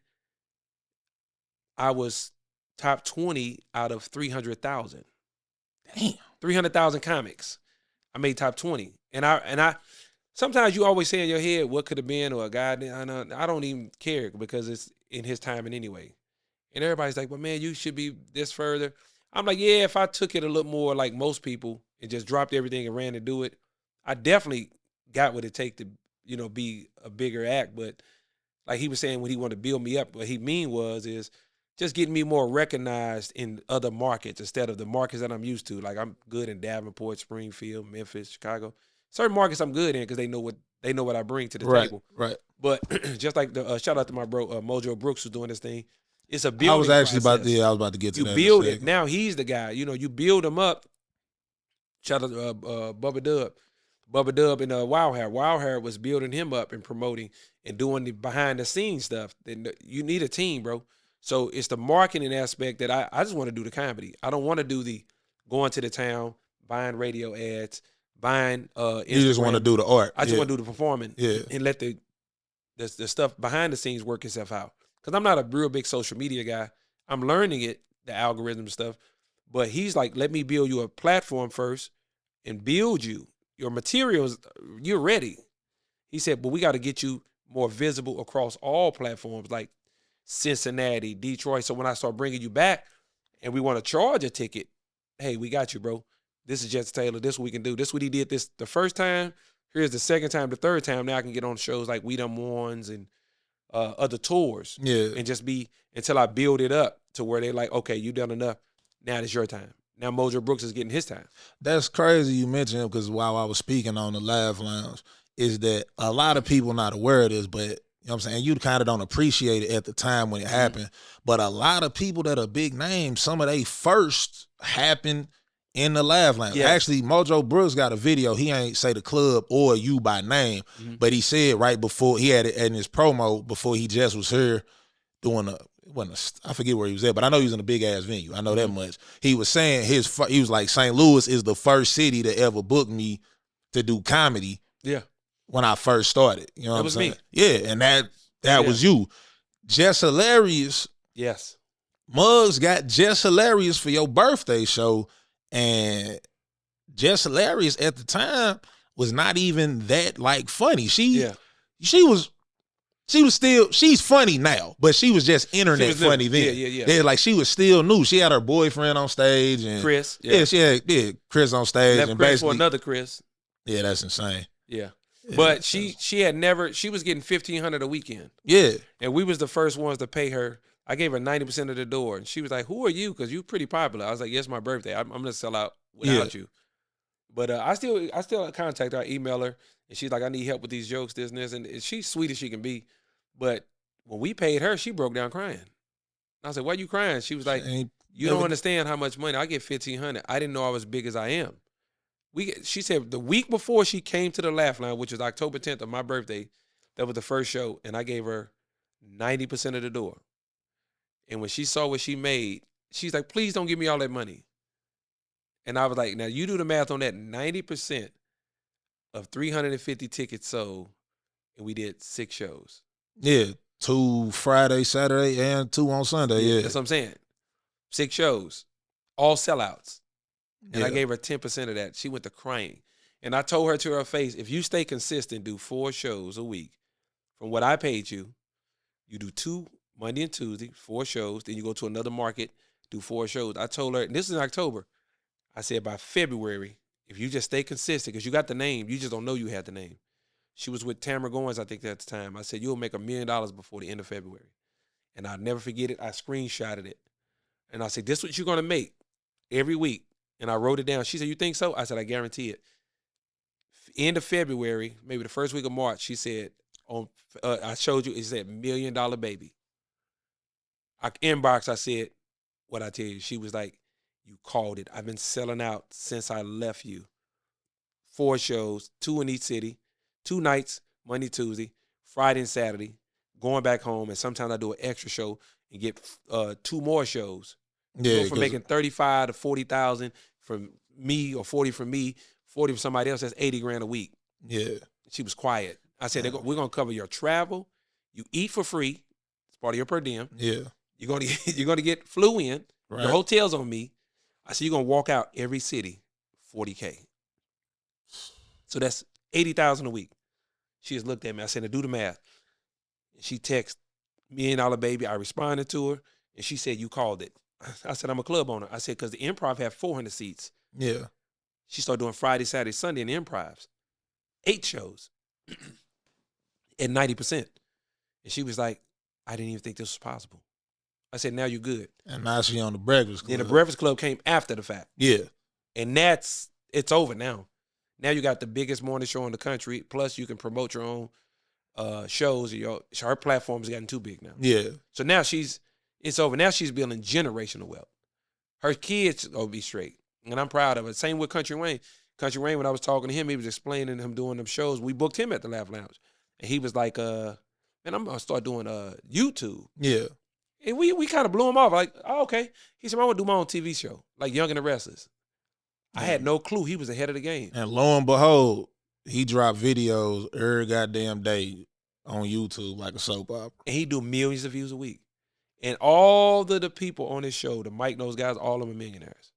Speaker 2: I was top 20 out of 300,000.
Speaker 3: Damn.
Speaker 2: 300,000 comics. I made top 20. And I sometimes you always say in your head what could have been or a guy. I don't even care because it's in his timing anyway. And everybody's like, well, man, you should be this further. I'm like, yeah, if I took it a little more like most people and just dropped everything and ran to do it, I definitely got what it take to, be a bigger act. But like he was saying when he wanted to build me up, what he mean is just getting me more recognized in other markets instead of the markets that I'm used to. Like I'm good in Davenport, Springfield, Memphis, Chicago. Certain markets I'm good in because they know what I bring to the table.
Speaker 3: Right.
Speaker 2: But just like the shout out to my bro Mojo Brooks who's doing this thing. It's a building
Speaker 3: I was actually
Speaker 2: process.
Speaker 3: I was about to get to
Speaker 2: you
Speaker 3: that.
Speaker 2: You build it. Now he's the guy. You build him up. Shout out to Bubba Dub. Bubba Dub and Wild Hair. Wild Hair was building him up and promoting and doing the behind the scenes stuff. Then you need a team, bro. So it's the marketing aspect that I just want to do the comedy. I don't want to do the going to the town, buying radio ads, buying Instagram.
Speaker 3: You just want to do the art.
Speaker 2: I just want to do the performing and let the stuff behind the scenes work itself out. Because I'm not a real big social media guy. I'm learning it, the algorithm stuff. But he's like, let me build you a platform first and build you. Your materials, you're ready. He said, but we got to get you more visible across all platforms like Cincinnati, Detroit. So when I start bringing you back and we want to charge a ticket, hey, we got you, bro. This is Jessie Taylor. This is what we can do. This is what he did this the first time. Here's the second time, the third time. Now I can get on shows like We Done Ones and other tours.
Speaker 3: Yeah.
Speaker 2: And just be until I build it up to where they're like, okay, you done enough. Now it's your time. Now Mojo Brooks is getting his time.
Speaker 3: That's crazy you mentioned him because while I was speaking on the Laugh Lounge, is that a lot of people not aware of this, but you know what I'm saying? You kind of don't appreciate it at the time when it happened. But a lot of people that are big names, some of they first happened in the Laugh Lounge.
Speaker 2: Yeah.
Speaker 3: Actually, Mojo Brooks got a video. He ain't say the club or you by name, but he said right before, he had it in his promo before he just was here doing I forget where he was at, but I know he was in a big ass venue. I know that much. He was saying he was like, St. Louis is the first city to ever book me to do comedy.
Speaker 2: Yeah.
Speaker 3: When I first started. You know what I'm saying?
Speaker 2: Me.
Speaker 3: Yeah, and that was you. Jess Hilarious.
Speaker 2: Yes.
Speaker 3: Muggs got Jess Hilarious for your birthday show, and Jess Hilarious at the time was not even that like funny. She was still, she's funny now, but she was just internet funny then. Yeah, like she was still new. She had her boyfriend on stage and
Speaker 2: Chris.
Speaker 3: Yeah, she had Chris on stage.
Speaker 2: Left
Speaker 3: and
Speaker 2: Chris
Speaker 3: basically
Speaker 2: for another Chris.
Speaker 3: Yeah, that's insane.
Speaker 2: Yeah. But she had never, she was getting $1,500 a weekend.
Speaker 3: Yeah.
Speaker 2: And we was the first ones to pay her. I gave her 90% of the door. And she was like, who are you? Because you pretty popular. I was like, yes, my birthday. I'm going to sell out without you. But I still contact her, I email her. And she's like, I need help with these jokes, this and this. And she's sweet as she can be. But when we paid her, she broke down crying. I was like, why are you crying? She was like, you don't understand how much money. I get $1,500. I didn't know I was big as I am. She said the week before she came to the Laugh Line, which was October 10th of my birthday, that was the first show, and I gave her 90% of the door. And when she saw what she made, she's like, please don't give me all that money. And I was like, now you do the math on that. 90% of 350 tickets sold, and we did 6 shows.
Speaker 3: Yeah, 2 Friday, Saturday, and 2 on Sunday. Yeah.
Speaker 2: That's what I'm saying. 6 shows, all sellouts. And I gave her 10% of that. She went to crying. And I told her to her face, if you stay consistent, do 4 shows a week, from what I paid you, you do 2 Monday and Tuesday, 4 shows, then you go to another market, do 4 shows. I told her, and this is in October, I said by February, if you just stay consistent, because you got the name, you just don't know you had the name. She was with Tamara Goins, I think, at the time. I said, you'll make $1 million before the end of February. And I'll never forget it. I screenshotted it. And I said, this is what you're going to make every week. And I wrote it down. She said, you think so? I said, I guarantee it. end of February, maybe the first week of March, she said, I showed you, it said $1 million baby. I inbox, I said, what I tell you? She was like, you called it. I've been selling out since I left you. 4 shows, 2 in each city, 2 nights, Monday, Tuesday, Friday and Saturday, going back home, and sometimes I do an extra show and get 2 more shows.
Speaker 3: Yeah,
Speaker 2: go from making 35 to 40,000 from me, or 40 from me, 40 from somebody else. That's 80 grand a week.
Speaker 3: Yeah.
Speaker 2: She was quiet. I said, we're gonna cover your travel. You eat for free. It's part of your per diem.
Speaker 3: Yeah.
Speaker 2: You're gonna get flew in.
Speaker 3: Right.
Speaker 2: The hotel's on me. I said, you're gonna walk out every city, $40K. So that's 80,000 a week. She just looked at me. I said, now do the math. She texted $1 million baby. I responded to her, and she said, you called it. I said, I'm a club owner. I said, because the Improv had 400 seats.
Speaker 3: Yeah.
Speaker 2: She started doing Friday, Saturday, Sunday in the Improvs. 8 shows at 90%. And she was like, I didn't even think this was possible. I said, now you're good.
Speaker 3: And now she on the Breakfast Club.
Speaker 2: Then the Breakfast Club came after the fact.
Speaker 3: Yeah.
Speaker 2: And it's over now. Now you got the biggest morning show in the country. Plus you can promote your own shows. Her platform's gotten too big now.
Speaker 3: Yeah.
Speaker 2: So now it's over. Now she's building generational wealth. Her kids will be straight. And I'm proud of it. Same with Country Wayne. Country Wayne, when I was talking to him, he was explaining him doing them shows. We booked him at the Laugh Lounge. And he was like, man, I'm going to start doing YouTube.
Speaker 3: Yeah.
Speaker 2: And we kind of blew him off. Like, oh, okay. He said, I want to do my own TV show, like Young and the Restless. I had no clue he was ahead of the game.
Speaker 3: And lo and behold, he dropped videos every goddamn day on YouTube like a soap opera.
Speaker 2: And he do millions of views a week. And all the people on his show, the Mike Knows guys, all of them are millionaires.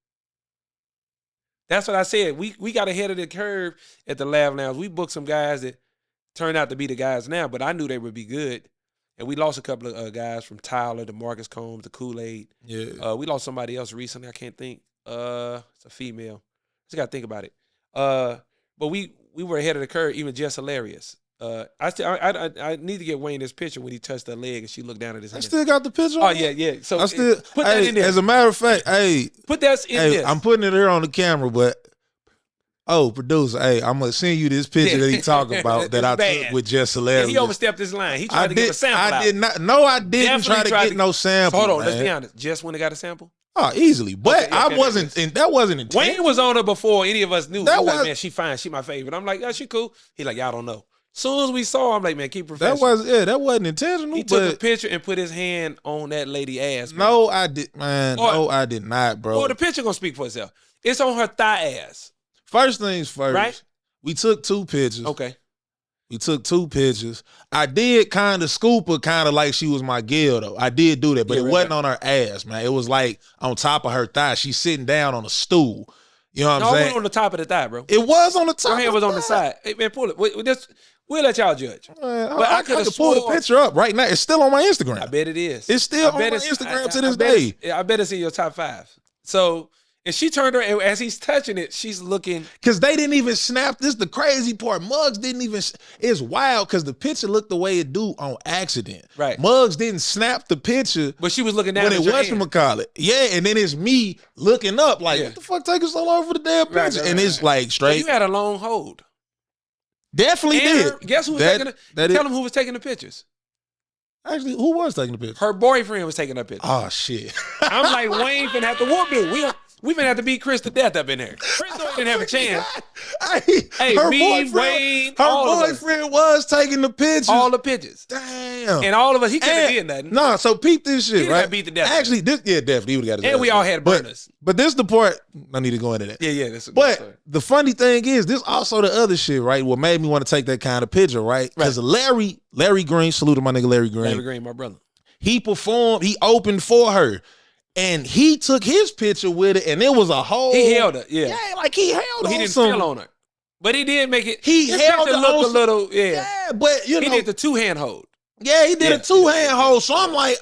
Speaker 2: That's what I said. We got ahead of the curve at the Laugh Lounge. We booked some guys that turned out to be the guys now, but I knew they would be good. And we lost a couple of guys from Tyler to Marcus Combs to Kool-Aid.
Speaker 3: Yeah.
Speaker 2: We lost somebody else recently. I can't think. It's a female. Just got to think about it. But we were ahead of the curve, even Jess Hilarious. I need to get Wayne this picture when he touched her leg and she looked down at his hand.
Speaker 3: I still got the picture.
Speaker 2: Oh, yeah. So
Speaker 3: I still
Speaker 2: put that in there.
Speaker 3: As a matter of fact,
Speaker 2: put that in there.
Speaker 3: I'm putting it here on the camera, but producer, I'm gonna send you this picture that he talking about that I took with Jess Hilarious.
Speaker 2: He overstepped his line. He tried to give a sample.
Speaker 3: I did not. No, I didn't try to get no sample.
Speaker 2: So hold on, let's be honest. Jess went and got a sample.
Speaker 3: Oh, easily, but that wasn't intentional.
Speaker 2: Wayne was on her before any of us knew.
Speaker 3: That
Speaker 2: was
Speaker 3: was,
Speaker 2: like, man, she fine. She my favorite. I'm like, yeah, she cool. He like, y'all don't know. Soon as we saw her, I'm like, man, keep professional.
Speaker 3: That wasn't intentional.
Speaker 2: He took a picture and put his hand on that lady ass. Man.
Speaker 3: No, I did, man. No, I did not, bro.
Speaker 2: Well, the picture gonna speak for itself. It's on her thigh ass.
Speaker 3: First things first.
Speaker 2: Right?
Speaker 3: We took 2 pictures.
Speaker 2: Okay.
Speaker 3: We took 2 pictures. I did kind of scoop her kind of like she was my girl, though. I did do that, but it wasn't on her ass, man. It was like on top of her thigh. She's sitting down on a stool. You know what I'm saying?
Speaker 2: It was on the top of the thigh, bro.
Speaker 3: It was on the top.
Speaker 2: Her hand was on the side. Hey, man, pull it. We'll let y'all judge.
Speaker 3: Man, but I could pull the picture up right now. It's still on my Instagram.
Speaker 2: I bet it is.
Speaker 3: It's still on my Instagram to this day.
Speaker 2: I bet it's in your top 5. So, and she turned her, and as he's touching it, she's looking.
Speaker 3: Because they didn't even snap. This is the crazy part. Muggs didn't even. It's wild because the picture looked the way it do on accident.
Speaker 2: Right.
Speaker 3: Muggs didn't snap the picture.
Speaker 2: But she was looking down
Speaker 3: when it was from McCall. Yeah, and then it's me looking up like, what the fuck taking so long for the damn picture?
Speaker 2: Right.
Speaker 3: And it's like straight.
Speaker 2: So you had a long hold.
Speaker 3: Definitely did.
Speaker 2: Guess who was taking the Tell them who was taking the pictures.
Speaker 3: Actually, who was taking the picture?
Speaker 2: Her boyfriend was taking the picture.
Speaker 3: Oh, shit.
Speaker 2: I'm like, Wayne finna have to whoop me. We finna have to beat Chris to death up in there. Chris didn't have a chance.
Speaker 3: Her boyfriend was taking the pictures.
Speaker 2: All the pictures.
Speaker 3: Damn.
Speaker 2: And all of us, he couldn't have did nothing.
Speaker 3: Nah, so peep this shit, right?
Speaker 2: Beat to death.
Speaker 3: Actually, definitely, he would have got his
Speaker 2: And we all had burners.
Speaker 3: But this the part, I need to go into that.
Speaker 2: Yeah, that's
Speaker 3: But the funny thing is, this also the other shit, right? What made me want to take that kind of picture, right? Because Larry Green, salute to my nigga Larry Green.
Speaker 2: Larry Green, my brother.
Speaker 3: He performed, he opened for her. And he took his picture with it, and it was a whole.
Speaker 2: He held her, yeah.
Speaker 3: Yeah, like he held her.
Speaker 2: He didn't feel on her. But he did make it.
Speaker 3: He held her
Speaker 2: look a little,
Speaker 3: Yeah, but
Speaker 2: he did the 2-hand hold.
Speaker 3: Yeah, he did a 2-hand hold. So I'm like,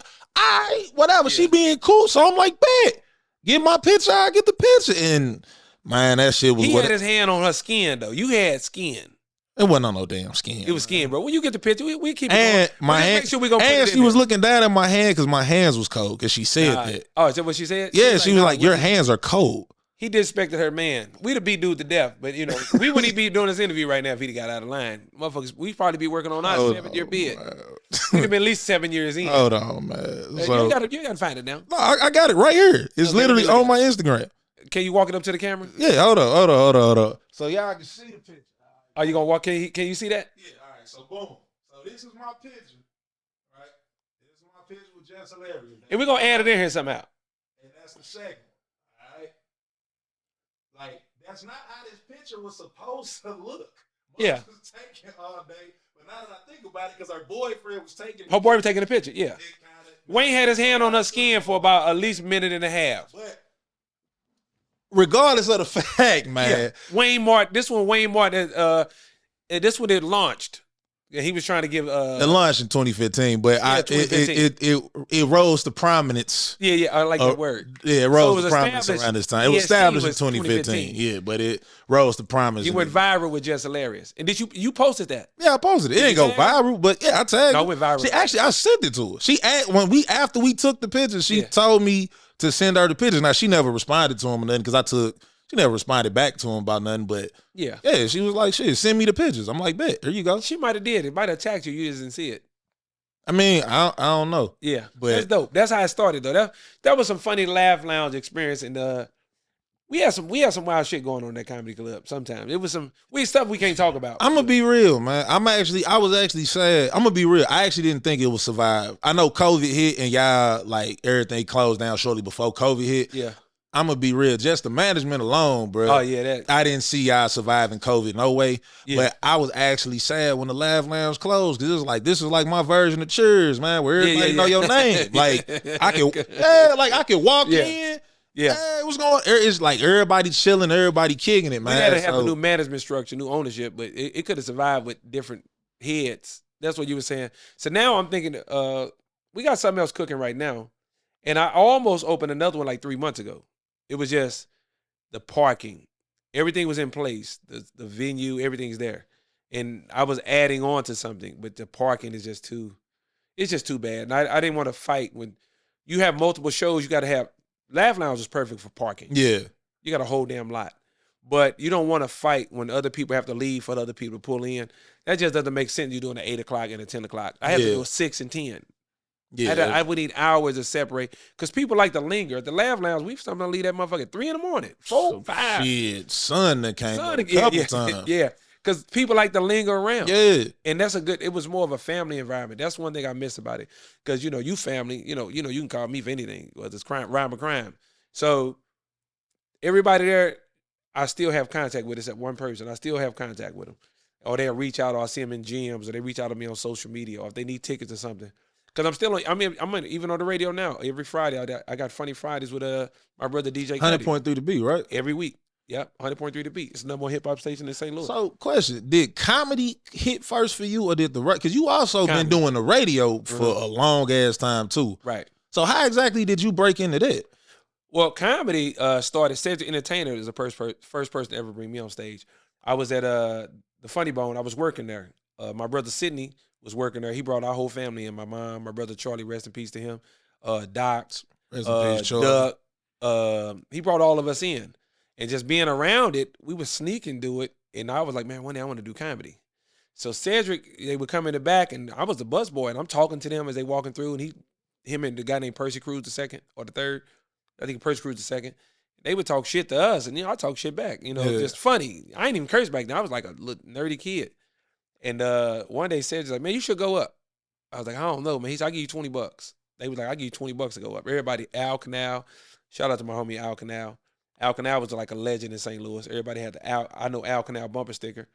Speaker 3: whatever. She being cool. So I'm like, bet. Get my picture, I get the picture. And man, that shit was.
Speaker 2: He had his hand on her skin though. You had skin.
Speaker 3: It wasn't on no damn skin.
Speaker 2: It was skin, bro. When you get the picture, we keep it
Speaker 3: and
Speaker 2: going.
Speaker 3: My hand,
Speaker 2: make sure we gonna
Speaker 3: and
Speaker 2: put
Speaker 3: she was looking down at my hand because my hands was cold. Because she said that.
Speaker 2: Oh, is that what she said?
Speaker 3: Yeah, she was like, your hands are cold.
Speaker 2: he disrespected her man. We'd have beat dude to death, but you know, we wouldn't even be doing this interview right now if he'd got out of line. Motherfuckers, we'd probably be working on our 7-year bid. We'd have been at least 7 years in.
Speaker 3: Hold on, man.
Speaker 2: So, you gotta find it now.
Speaker 3: No, I got it right here. It's literally on my Instagram.
Speaker 2: Can you walk it up to the camera?
Speaker 3: Yeah, hold on. So y'all can see the picture.
Speaker 2: Are you gonna walk? Can you see that?
Speaker 3: Yeah, all right. So boom. So this is my picture, right? This is my picture with Jess Hilarious.
Speaker 2: And we're gonna add it in here somehow.
Speaker 3: And that's the second one, all right? Like, that's not how this picture was supposed to look.
Speaker 2: Yeah.
Speaker 3: Was taking all day, but now that I think about it, because her boyfriend was taking
Speaker 2: Her boy was taking a picture, yeah. Wayne had his hand on her skin for about at least a minute and a half.
Speaker 3: But regardless of the fact, man.
Speaker 2: Waynemart, this one this one it launched. Yeah, he was trying to give
Speaker 3: it launched in 2015, but
Speaker 2: 2015.
Speaker 3: It rose to prominence.
Speaker 2: Yeah, I like that word.
Speaker 3: Yeah, it rose to prominence around this time. It was established in 2015.
Speaker 2: 2015.
Speaker 3: Yeah, but it rose to prominence.
Speaker 2: You went viral with Jess Hilarious. And did you posted that?
Speaker 3: Yeah, I posted it. It didn't go viral, but yeah, I tagged her.
Speaker 2: No, it went viral.
Speaker 3: I sent it to her. After we took the picture, she told me to send her the pictures. Now she never responded to him or nothing because she never responded back to him about nothing, but yeah, she was like, shit, send me the pictures. I'm like, bet, here you go.
Speaker 2: She might have did. It might have attacked you. You just didn't see it.
Speaker 3: I mean, I don't know.
Speaker 2: Yeah,
Speaker 3: but
Speaker 2: that's dope. That's how it started, though. That was some funny laugh lounge experience, and we had some wild shit going on in that comedy club. Sometimes it was some weird stuff we can't talk about.
Speaker 3: I'm gonna be real, man. I was actually sad. I'm gonna be real. I actually didn't think it would survive. I know COVID hit and y'all like everything closed down shortly before COVID hit.
Speaker 2: Yeah.
Speaker 3: I'm gonna be real. Just the management alone, bro.
Speaker 2: Oh yeah,
Speaker 3: I didn't see y'all surviving COVID, no way. Yeah. But I was actually sad when the Laugh Lounge closed because it was like this is like my version of Cheers, man, where everybody know your name. Like I can walk in. Yeah, what's going on? It's like everybody chilling, everybody kicking it, man.
Speaker 2: We had to have a new management structure, new ownership, but it could have survived with different heads. That's what you were saying. So now I'm thinking, we got something else cooking right now, and I almost opened another one like 3 months ago. It was just the parking. Everything was in place. The venue, everything's there. And I was adding on to something, but the parking is just too bad. And I didn't want to fight. When you have multiple shows, you got to have, Laugh Lounge is perfect for parking.
Speaker 3: Yeah.
Speaker 2: You got a whole damn lot. But you don't want to fight when other people have to leave for the other people to pull in. That just doesn't make sense. You're doing an 8 o'clock and a 10 o'clock. I have to do a 6 and 10. Yeah, I would need hours to separate because people like to linger. At the Laugh Lounge, we've sometimes leave that motherfucker at 3 in the morning, 4, 5.
Speaker 3: Shit, son that came a couple times.
Speaker 2: Yeah, because people like to linger around.
Speaker 3: Yeah,
Speaker 2: and that's it was more of a family environment. That's one thing I miss about it because you family, you can call me for anything, whether it's rhyme or crime. So everybody there, I still have contact with, except one person. I still have contact with them, or they'll reach out, or I see them in gyms, or they reach out to me on social media, or if they need tickets or something. Because I'm still I'm even on the radio now. Every Friday, I got Funny Fridays with my brother DJ
Speaker 3: 100.3 The Beat, right?
Speaker 2: Every week. Yep, 100.3 The Beat. It's the number one hip-hop station in St. Louis.
Speaker 3: So, question, did comedy hit first for you or did the radio? Because you also been doing the radio for a long-ass time, too.
Speaker 2: Right.
Speaker 3: So, how exactly did you break into that?
Speaker 2: Well, comedy started, Cedric Entertainer is the first person to ever bring me on stage. I was at the Funny Bone. I was working there. My brother Sidney was working there. He brought our whole family in. My mom, my brother Charlie, rest in peace to him. Doc,
Speaker 3: rest in peace, Charlie.
Speaker 2: Doug. He brought all of us in. And just being around it, we would sneak and do it. And I was like, man, one day I want to do comedy. So Cedric, they would come in the back, and I was the busboy, and I'm talking to them as they walking through, and him and the guy named Percy Cruz the second or the third, I think Percy Cruz the second, they would talk shit to us, and I talk shit back. Just funny. I ain't even cursed back then. I was like a little nerdy kid. And one day Cedric's like, man, you should go up. I was like, I don't know, man. He's like, I'll give you $20. They was like, I'll give you $20 to go up. Everybody, Al Canal, shout out to my homie Al Canal. Al Canal was like a legend in St. Louis. Everybody had the I know Al Canal bumper sticker.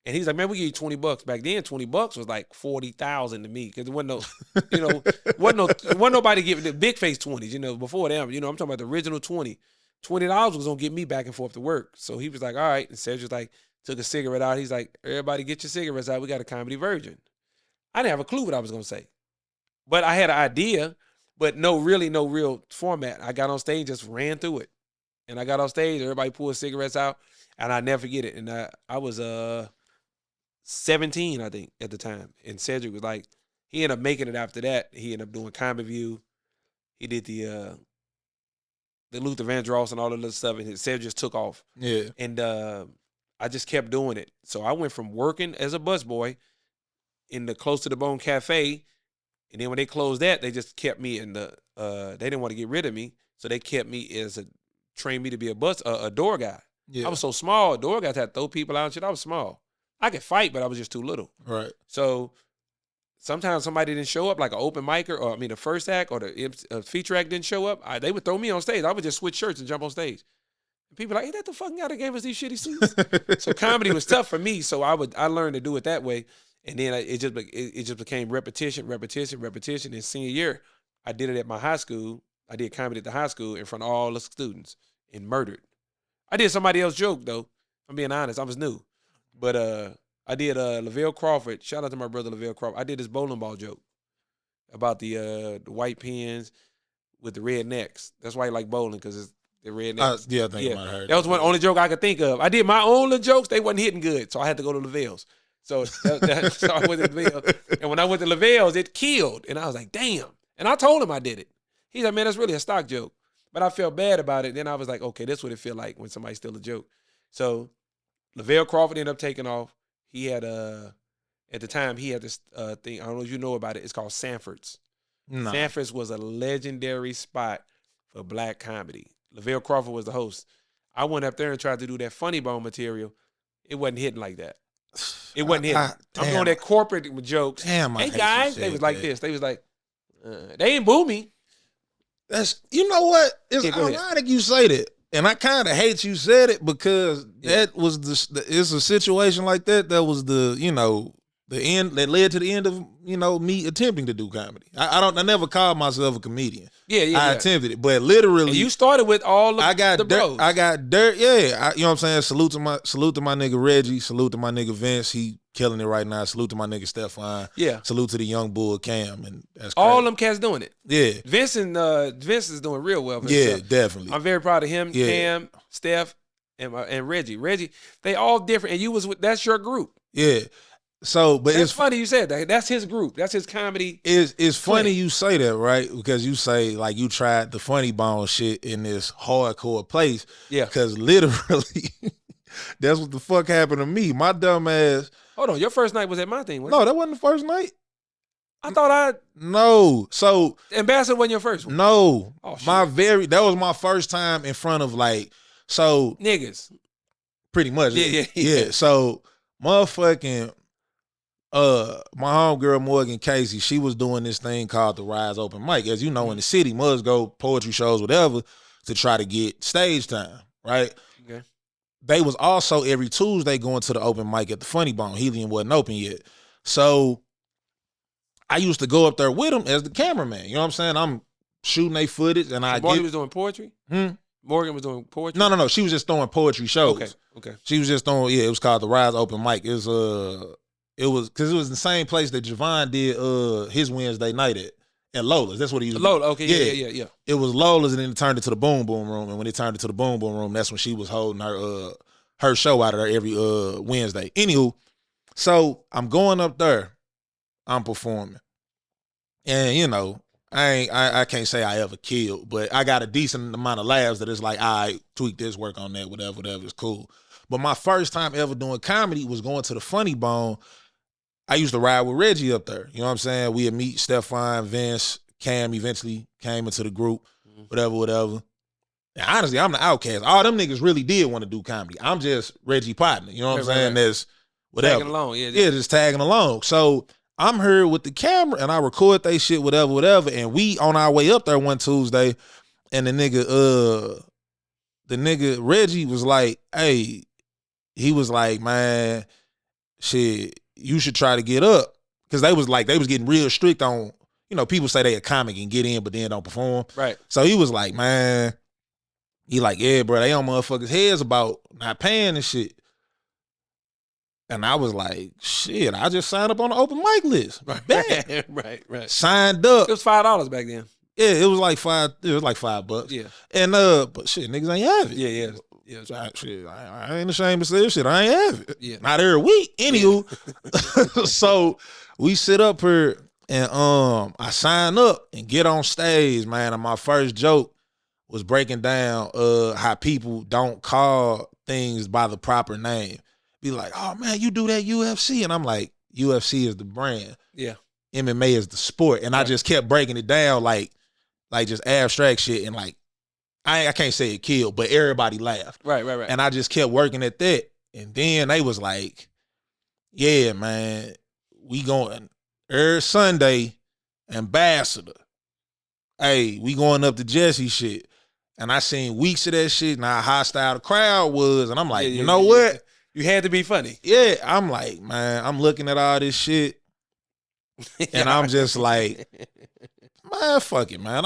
Speaker 2: And he's like, man, we give you $20. Back then, $20 was like 40,000 to me. Because there wasn't no, wasn't nobody giving the big face 20s, before them. I'm talking about the original 20. $20 was gonna get me back and forth to work. So he was like, all right. And Cedric's like, took a cigarette out. He's like, everybody get your cigarettes out. We got a comedy version. I didn't have a clue what I was going to say. But I had an idea, but no real format. I got on stage, just ran through it. And I got on stage, everybody pulled cigarettes out, and I never forget it. And I was 17, I think, at the time. And Cedric was like, he ended up making it after that. He ended up doing Comedy View. He did the the Luther Vandross and all of this stuff, and his sales just took off.
Speaker 3: Yeah.
Speaker 2: And I just kept doing it. So I went from working as a busboy in the Close to the Bone Cafe, and then when they closed that, they just kept me in the. They didn't want to get rid of me, so they kept me trained me to be a door guy.
Speaker 3: Yeah.
Speaker 2: I was so small, door guys had to throw people out and shit. I was small. I could fight, but I was just too little.
Speaker 3: Right.
Speaker 2: So sometimes somebody didn't show up, like an open micer, or the first act or the feature act didn't show up. They would throw me on stage. I would just switch shirts and jump on stage. And people like, ain't that the fucking guy that gave us these shitty suits? So comedy was tough for me. So I learned to do it that way, and then it just became repetition. And senior year, I did it at my high school. I did comedy at the high school in front of all the students and murdered. I did somebody else's joke though. I'm being honest. I was new, but I did Lavelle Crawford. Shout out to my brother Lavelle Crawford. I did this bowling ball joke about the white pins with the red necks. That's why I like bowling, because it's the red necks.
Speaker 3: I think I might have heard
Speaker 2: that was one only joke I could think of. I did my own little jokes. They wasn't hitting good, so I had to go to Lavelle's. So so I went to Lavelle's, and when I went to Lavelle's, it killed, and I was like, damn. And I told him I did it. He's like, man, that's really a stock joke. But I felt bad about it. Then I was like, okay, this is what it feel like when somebody steal a joke. So Lavelle Crawford ended up taking off. He had at the time he had this thing. I don't know if you know about it. It's called Sanford's.
Speaker 3: No.
Speaker 2: Sanford's was a legendary spot for black comedy. Lavelle Crawford was the host. I went up there and tried to do that funny bone material. It wasn't hitting like that. It wasn't hitting. I'm doing that corporate with jokes.
Speaker 3: Damn,
Speaker 2: hey guys, they was like this. They was like, they ain't boo me.
Speaker 3: That's, you know what? It's ironic you say that. And I kind of hate you said it, because that was it's a situation like that was the end that led to the end of, me attempting to do comedy. I never called myself a comedian. I attempted it, but literally. And
Speaker 2: you started with all of the bros.
Speaker 3: I got dirt, yeah. You know what I'm saying? Salute to my nigga Reggie. Salute to my nigga Vince. He killing it right now. Salute to my nigga Stefan.
Speaker 2: Yeah.
Speaker 3: Salute to the young bull Cam. And that's crazy.
Speaker 2: All them cats doing it.
Speaker 3: Yeah.
Speaker 2: Vince is doing real well for
Speaker 3: himself.
Speaker 2: himself.
Speaker 3: Definitely.
Speaker 2: I'm very proud of him, Cam, Steph, and Reggie. Reggie, they all different, and that's your group.
Speaker 3: Yeah. So, but
Speaker 2: it's funny you said that. That's his group. That's his comedy.
Speaker 3: It's funny you say that, right? Because you say, like, you tried the funny bone shit in this hardcore place. Yeah. Because literally, that's what the fuck happened to me. My dumb ass.
Speaker 2: Hold on, your first night was at my thing,
Speaker 3: No, that wasn't the first night.
Speaker 2: I thought
Speaker 3: No. So
Speaker 2: Ambassador wasn't your first one.
Speaker 3: No. Oh, that was my first time in front of
Speaker 2: niggas.
Speaker 3: Pretty much. Yeah. So motherfucking my homegirl Morgan Casey, she was doing this thing called the Rise Open Mic. As you know, in the city, mothers go poetry shows, whatever, to try to get stage time, right?
Speaker 2: Okay.
Speaker 3: They was also every Tuesday going to the open mic at the Funny Bone. Helium wasn't open yet. So I used to go up there with them as the cameraman. You know what I'm saying? I'm shooting their footage, and
Speaker 2: Morgan was doing poetry? Morgan was doing poetry?
Speaker 3: No. She was just throwing poetry shows.
Speaker 2: Okay.
Speaker 3: She was just throwing, it was called the Rise Open Mic. It was because it was the same place that Javon did his Wednesday night at Lola's. That's what he used to do.
Speaker 2: Lola, okay, yeah.
Speaker 3: It was Lola's, and then it turned into the Boom Boom Room. And when it turned into the Boom Boom Room, that's when she was holding her show out of there every Wednesday. Anywho, so I'm going up there, I'm performing. And I can't say I ever killed, but I got a decent amount of laughs that it's like, I tweak this, work on that, whatever, it's cool. But my first time ever doing comedy was going to the Funny Bone. I used to ride with Reggie up there. You know what I'm saying? We'd meet Stefan, Vince, Cam eventually came into the group, whatever. And honestly, I'm the outcast. All them niggas really did want to do comedy. I'm just Reggie partner. You know what I'm saying? That's whatever.
Speaker 2: Tagging along,
Speaker 3: just tagging along. So I'm here with the camera, and I record they shit, whatever. And we on our way up there one Tuesday, and the nigga Reggie was like, hey, he was like, man, shit, you should try to get up. Because they was getting real strict on, people say they a comic and get in, but then don't perform.
Speaker 2: Right.
Speaker 3: So he was like, man, he like, yeah, bro, they on motherfuckers' heads about not paying and shit. And I was like, shit, I just signed up on the open mic list.
Speaker 2: Bam. Right.
Speaker 3: Signed up.
Speaker 2: It was $5 back then.
Speaker 3: Yeah, it was like $5.
Speaker 2: Yeah.
Speaker 3: And but shit, niggas ain't have it.
Speaker 2: Yeah.
Speaker 3: So I ain't ashamed to say this shit. I ain't have it.
Speaker 2: Yeah.
Speaker 3: Not every week. Anywho. So we sit up here, and I sign up and get on stage, man. And my first joke was breaking down how people don't call things by the proper name. Be like, oh man, you do that UFC. And I'm like, UFC is the brand.
Speaker 2: Yeah.
Speaker 3: MMA is the sport. And I just kept breaking it down like just abstract shit. And like, I can't say it killed, but everybody laughed.
Speaker 2: Right.
Speaker 3: And I just kept working at that. And then they was like, yeah, man, we going every Sunday, Ambassador. Hey, we going up to Jessie shit. And I seen weeks of that shit and how hostile the crowd was. And I'm like, you know what?
Speaker 2: You had to be funny.
Speaker 3: Yeah, I'm like, man, I'm looking at all this shit. And I'm just like, man, fuck it, man.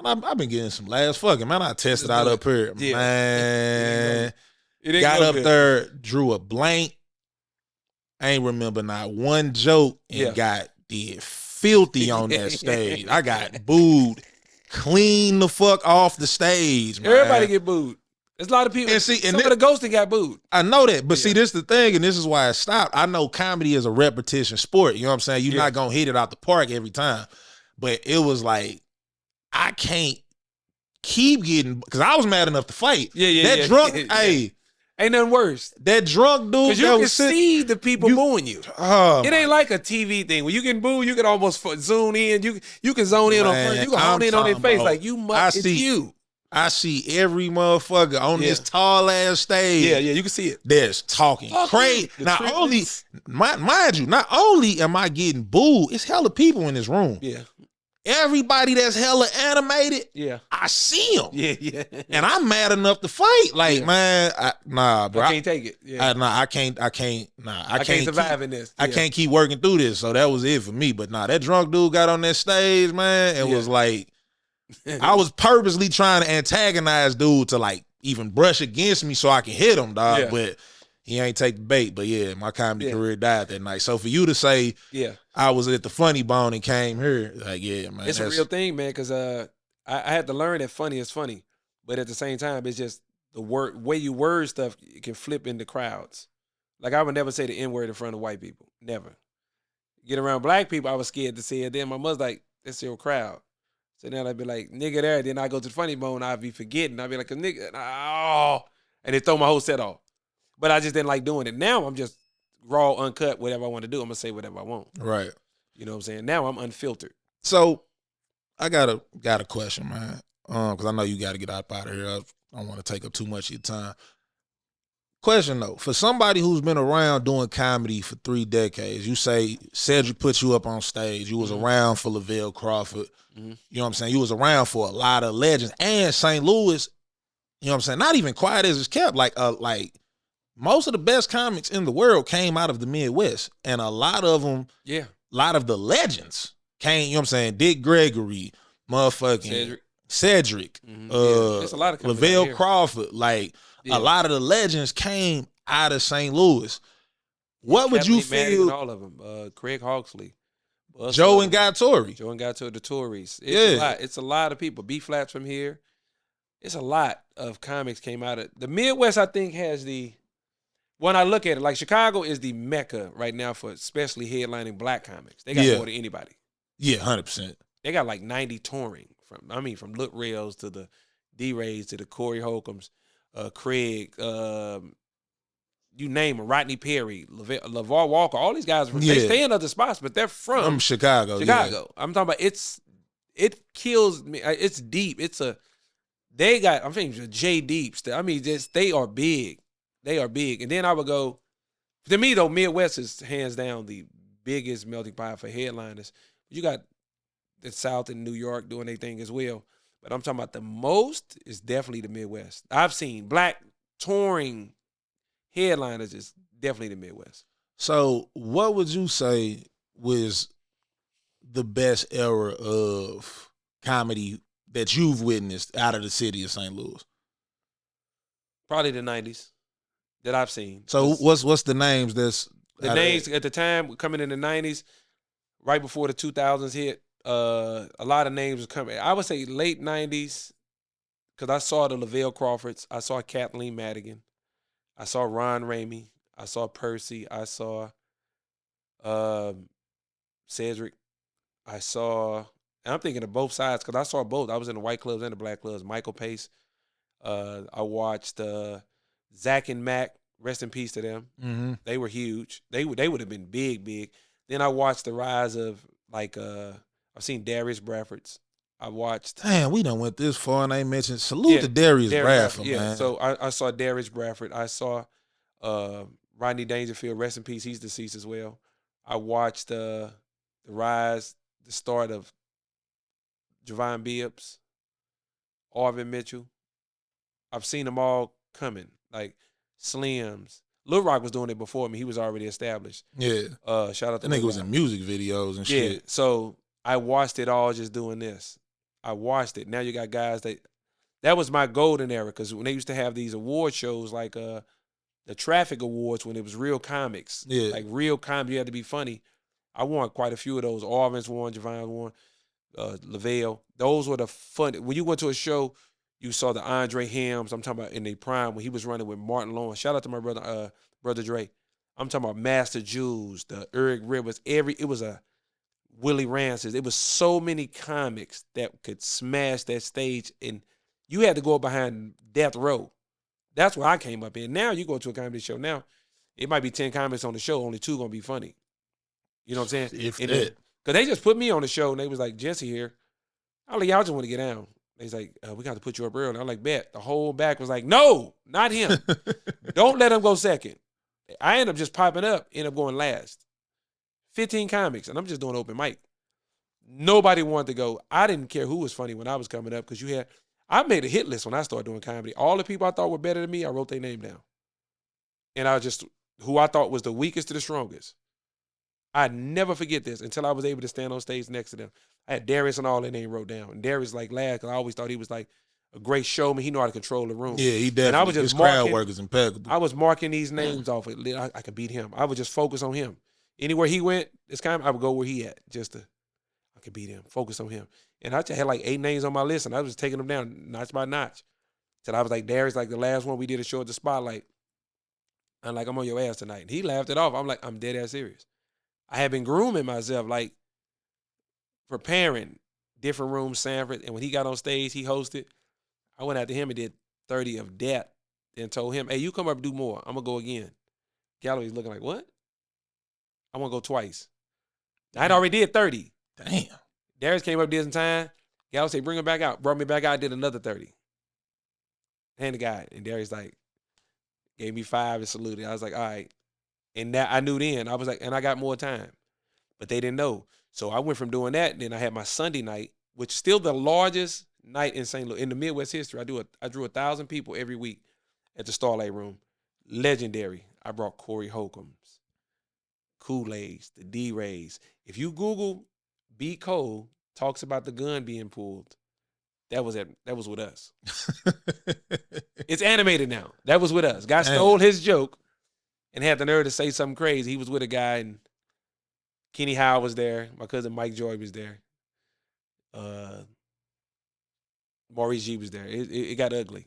Speaker 3: I've been getting some laughs. Fuck it, man. I tested out up here.
Speaker 2: Yeah.
Speaker 3: Man.
Speaker 2: It
Speaker 3: Got up there, drew a blank. Ain't remember not one joke and got did filthy on that stage. I got booed clean the fuck off the stage, man.
Speaker 2: Everybody get booed. There's a lot of people.
Speaker 3: And see,
Speaker 2: some of the ghosting got booed.
Speaker 3: I know that, but see, this is the thing, and this is why I stopped. I know comedy is a repetition sport. You know what I'm saying? You're not gonna hit it out the park every time. But it was like, I can't keep getting, because I was mad enough to fight. That drunk, hey.
Speaker 2: Ain't nothing worse.
Speaker 3: That drunk dude.
Speaker 2: Because you can see the people booing you. It ain't like a TV thing. When you can boo, you can almost zoom in. You can zone in on first. You can hone in on their face. Like, you must, it's you.
Speaker 3: I see every motherfucker on this tall ass stage.
Speaker 2: Yeah, you can see it.
Speaker 3: That's talking crazy. Not only, mind you, not only am I getting booed, it's hella people in this room.
Speaker 2: Yeah.
Speaker 3: Everybody that's hella animated, I see them.
Speaker 2: Yeah.
Speaker 3: And I'm mad enough to fight. Like, man, nah, bro.
Speaker 2: I can't take it. Yeah.
Speaker 3: I can't
Speaker 2: survive in this.
Speaker 3: I can't keep working through this. So that was it for me. But nah, that drunk dude got on that stage, man, and was like, I was purposely trying to antagonize dude to like even brush against me so I can hit him, dog. But he ain't take the bait. But yeah, my comedy career died that night. So for you to say, I was at the Funny Bone and came here, like, yeah, man,
Speaker 2: it's a real thing, man. Because I had to learn that funny is funny, but at the same time, it's just the way you word stuff can flip into crowds. Like, I would never say the N-word in front of white people, never. Get around black people, I was scared to say it. Then my mother's like, "That's your crowd." So then I'd be like, "Nigga there." Then I go to the Funny Bone, I'd be forgetting. I'd be like, "A nigga," and it throw my whole set off. But I just didn't like doing it. Now I'm just raw, uncut, whatever I want to do. I'm going to say whatever I want.
Speaker 3: Right.
Speaker 2: You know what I'm saying? Now I'm unfiltered.
Speaker 3: So I got a question, man. Because I know you got to get out of here. I don't want to take up too much of your time. Question though, for somebody who's been around doing comedy for 3 decades, you say Cedric put you up on stage. You was around for Lavelle Crawford. You know what I'm saying? You was around for a lot of legends. And St. Louis, you know what I'm saying? Not even quiet as it's kept. Like most of the best comics in the world came out of the Midwest. And a lot of them, a lot of the legends came, you know what I'm saying? Dick Gregory, motherfucking Cedric,
Speaker 2: There's a lot of
Speaker 3: Lavelle Crawford, like a lot of the legends came out of St. Louis. What would you feel?
Speaker 2: All of them. Craig Hawksley.
Speaker 3: Joe and Guy Torrey.
Speaker 2: The Tories. It's a lot. It's a lot of people. B-Flats from here. It's a lot of comics came out of the Midwest. I think has when I look at it, like Chicago is the mecca right now for especially headlining black comics. They got more than anybody. Yeah,
Speaker 3: 100%.
Speaker 2: They got like 90 touring from Look Rails to the D-Rays to the Corey Holcombs, Craig, you name them, Rodney Perry, LeVar Walker, all these guys, they stay in other spots, but they're from
Speaker 3: Chicago.
Speaker 2: I'm talking about it kills me. It's deep. I'm thinking J Deeps. I mean, they are big. They are big. And then I would go, to me though, Midwest is hands down the biggest melting pot for headliners. You got the South and New York doing their thing as well. But I'm talking about the most is definitely the Midwest. I've seen black touring headliners is definitely the Midwest.
Speaker 3: So what would you say was the best era of comedy that you've witnessed out of the city of St. Louis?
Speaker 2: Probably the 90s that I've seen.
Speaker 3: So what's the names that's...
Speaker 2: The names at the time coming in the 90s, right before the 2000s hit, a lot of names were coming. I would say late 90s, because I saw the Lavelle Crawfords. I saw Kathleen Madigan. I saw Ron Ramey. I saw Percy. I saw Cedric. I saw And I'm thinking of both sides because I saw both. I was in the white clubs and the black clubs. Michael Pace. I watched Zach and Mac. Rest in peace to them.
Speaker 3: Mm-hmm.
Speaker 2: They were huge. They would have been big. Then I watched the rise of I've seen Darius Bradford's. I watched.
Speaker 3: Damn, we done went this far and they mentioned salute to Darius Bradford,
Speaker 2: yeah.
Speaker 3: man.
Speaker 2: So I saw Darius Bradford. I saw Rodney Dangerfield. Rest in peace. He's deceased as well. I watched the rise, the start of Javon Bibbs, Arvin Mitchell. I've seen them all coming. Like Slims. Lil Rock was doing it before me. He was already established.
Speaker 3: Yeah.
Speaker 2: Shout out to
Speaker 3: that nigga
Speaker 2: Lil
Speaker 3: was
Speaker 2: Rock.
Speaker 3: in music videos and shit.
Speaker 2: Yeah. So I watched it all just doing this. I watched it. Now you got guys that was my golden era because when they used to have these award shows like the Traffic Awards when it was real comics.
Speaker 3: Yeah.
Speaker 2: Like real comics, you had to be funny. I won quite a few of those. Arvin's won, Javon won, Lavelle. Those were the fun. When you went to a show, you saw the Andre Hams. I'm talking about in their prime when he was running with Martin Lawrence. Shout out to my brother, brother Dre. I'm talking about Master Jules, the Eric Rivers. It was a Willie Rances. It was so many comics that could smash that stage, and you had to go up behind death row. That's where I came up in. Now you go to a comedy show. Now it might be 10 comics on the show, only 2 gonna be funny. You know what I'm saying?
Speaker 3: If that.
Speaker 2: Because they just put me on the show, and they was like, Jesse here. I was like, y'all just want to get down. He's like, we got to put you up early. I'm like, bet. The whole back was like, no, not him. Don't let him go second. I end up just popping up, end up going last. 15 comics, and I'm just doing open mic. Nobody wanted to go. I didn't care who was funny when I was coming up because I made a hit list when I started doing comedy. All the people I thought were better than me, I wrote their name down. And I just, who I thought was the weakest to the strongest. I'd never forget this until I was able to stand on stage next to them. I had Darius and all their name wrote down. And Darius like laughed because I always thought he was like a great showman. He knew how to control the room.
Speaker 3: Yeah, he definitely.
Speaker 2: And I was just
Speaker 3: his crowd work is impeccable.
Speaker 2: I was marking these names off. I could beat him. I would just focus on him. Anywhere he went, this time I would go where he at I could beat him. Focus on him. And I just had like 8 names on my list, and I was just taking them down notch by notch. Till I was like, Darius, like the last one we did a show at the Spotlight. I'm like, I'm on your ass tonight. And he laughed it off. I'm like, I'm dead ass serious. I had been grooming myself, like preparing different rooms, Sanford. And when he got on stage, he hosted. I went after him and did 30 of that. Then told him, hey, you come up and do more. I'm going to go again. Galloway's looking like, what? I want to go twice. I'd already did 30.
Speaker 3: Damn.
Speaker 2: Darius came up, did some time. Galloway said, bring him back out. Brought me back out, did another 30. Hand the guy. And Darius like, gave me 5 and saluted. I was like, all right. And that I knew then. I was like, and I got more time. But they didn't know. So I went from doing that, and then I had my Sunday night, which is still the largest night in St. Louis. In the Midwest history, I drew 1,000 people every week at the Starlight Room. Legendary. I brought Corey Holcombs, Kool-Aids, the D-Rays. If you Google B. Cole talks about the gun being pulled, that was with us. It's animated now. That was with us. Guy stole his joke and had the nerve to say something crazy. He was with a guy, and Kenny Howe was there. My cousin Mike Joy was there. Maurice G was there. It got ugly.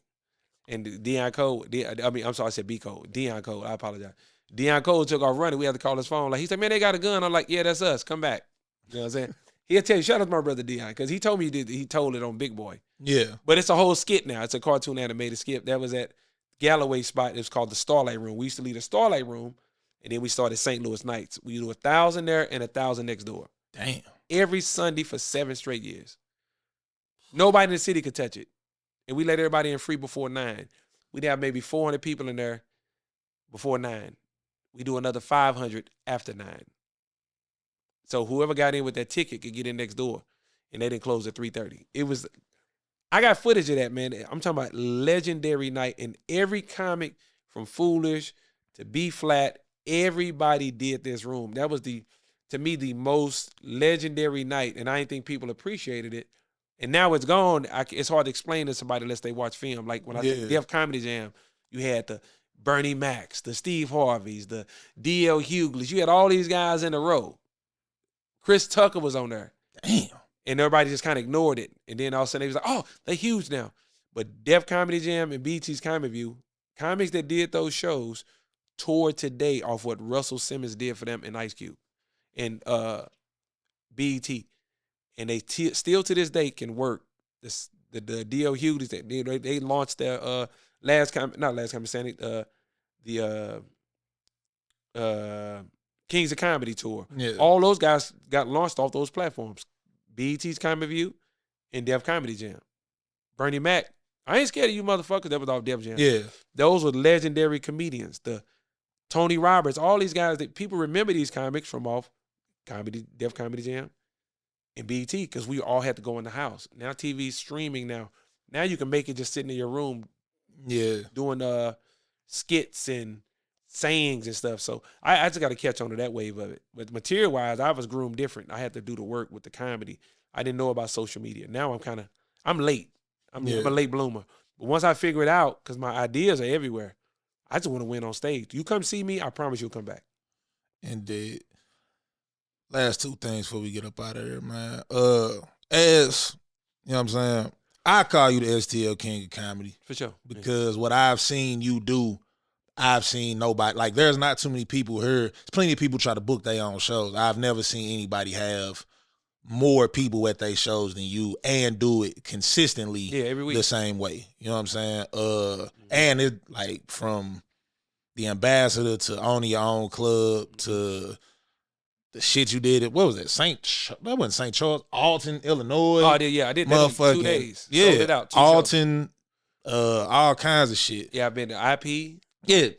Speaker 2: And Dion Cole, I said B. Cole. Dion Cole, I apologize. Dion Cole took off running. We had to call his phone. Like, he said, man, they got a gun. I'm like, yeah, that's us. Come back. You know what I'm saying? He'll tell you, shout out to my brother Dion, because he told me he told it on Big Boy.
Speaker 3: Yeah.
Speaker 2: But it's a whole skit now. It's a cartoon animated skit. That was at Galloway spot. It was called the Starlight Room. We used to leave the Starlight Room, and then we started St. Louis Nights. We do 1,000 there and 1,000 next door.
Speaker 3: Damn.
Speaker 2: Every Sunday for 7 straight years. Nobody in the city could touch it. And we let everybody in free before 9. We'd have maybe 400 people in there before 9. We do another 500 after 9. So whoever got in with that ticket could get in next door. And they didn't close at 3:30. I got footage of that, man. I'm talking about legendary night. And every comic from Foolish to B Flat, everybody did this room. That was to me, the most legendary night. And I didn't think people appreciated it. And now it's gone. It's hard to explain to somebody unless they watch film. Like when I did Def Comedy Jam, you had the Bernie Macs, the Steve Harveys, the D.L. Hughley's. You had all these guys in a row. Chris Tucker was on there.
Speaker 3: Damn.
Speaker 2: And everybody just kind of ignored it. And then all of a sudden they was like, oh, they're huge now. But Def Comedy Jam and BT's Comedy View, comics that did those shows toured today off what Russell Simmons did for them and Ice Cube and BET. and they still to this day can work. The D.L. Hughes, they launched their Kings of Comedy tour.
Speaker 3: Yeah.
Speaker 2: All those guys got launched off those platforms. BET's Comedy View and Def Comedy Jam. Bernie Mac, I ain't scared of you motherfuckers. That was off Def Jam.
Speaker 3: Yeah.
Speaker 2: Those were legendary comedians. The Tony Roberts, all these guys that people remember these comics from off Def Comedy Jam and BET because we all had to go in the house. Now TV's streaming now. Now you can make it just sitting in your room doing skits and sayings and stuff. So I just got to catch on to that wave of it. But material-wise, I was groomed different. I had to do the work with the comedy. I didn't know about social media. Now I'm late. I'm a late bloomer. But once I figure it out, because my ideas are everywhere, I just want to win on stage. You come see me, I promise you'll come back.
Speaker 3: Indeed. Last two things before we get up out of here, man. As, you know what I'm saying, I call you the STL King of Comedy.
Speaker 2: For sure.
Speaker 3: Because what I've seen you do, I've seen nobody. Like, there's not too many people here. There's plenty of people try to book their own shows. I've never seen anybody have more people at their shows than you and do it consistently
Speaker 2: every week.
Speaker 3: The same way. You know what I'm saying? And it, like, from the ambassador to owning your own club to the shit you did. What was that? That wasn't St. Charles. Alton, Illinois.
Speaker 2: Oh, I did that in 2 days.
Speaker 3: Yeah.
Speaker 2: Sold it out.
Speaker 3: Alton, all kinds of shit.
Speaker 2: Yeah, I've been to IP.
Speaker 3: Yeah,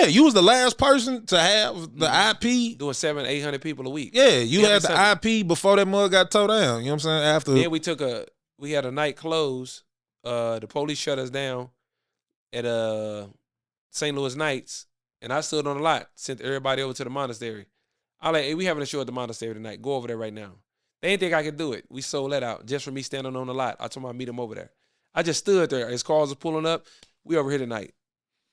Speaker 3: you was the last person to have the IP.
Speaker 2: Doing 700-800 people a week.
Speaker 3: Yeah, you had the IP before that mug got towed down. You know what I'm saying? After
Speaker 2: then we had a night close. The police shut us down at St. Louis Nights, and I stood on the lot, sent everybody over to the monastery. I like, hey, we having a show at the monastery tonight. Go over there right now. They didn't think I could do it. We sold that out just for me standing on the lot. I told them I'd meet them over there. I just stood there. As cars was pulling up, we over here tonight.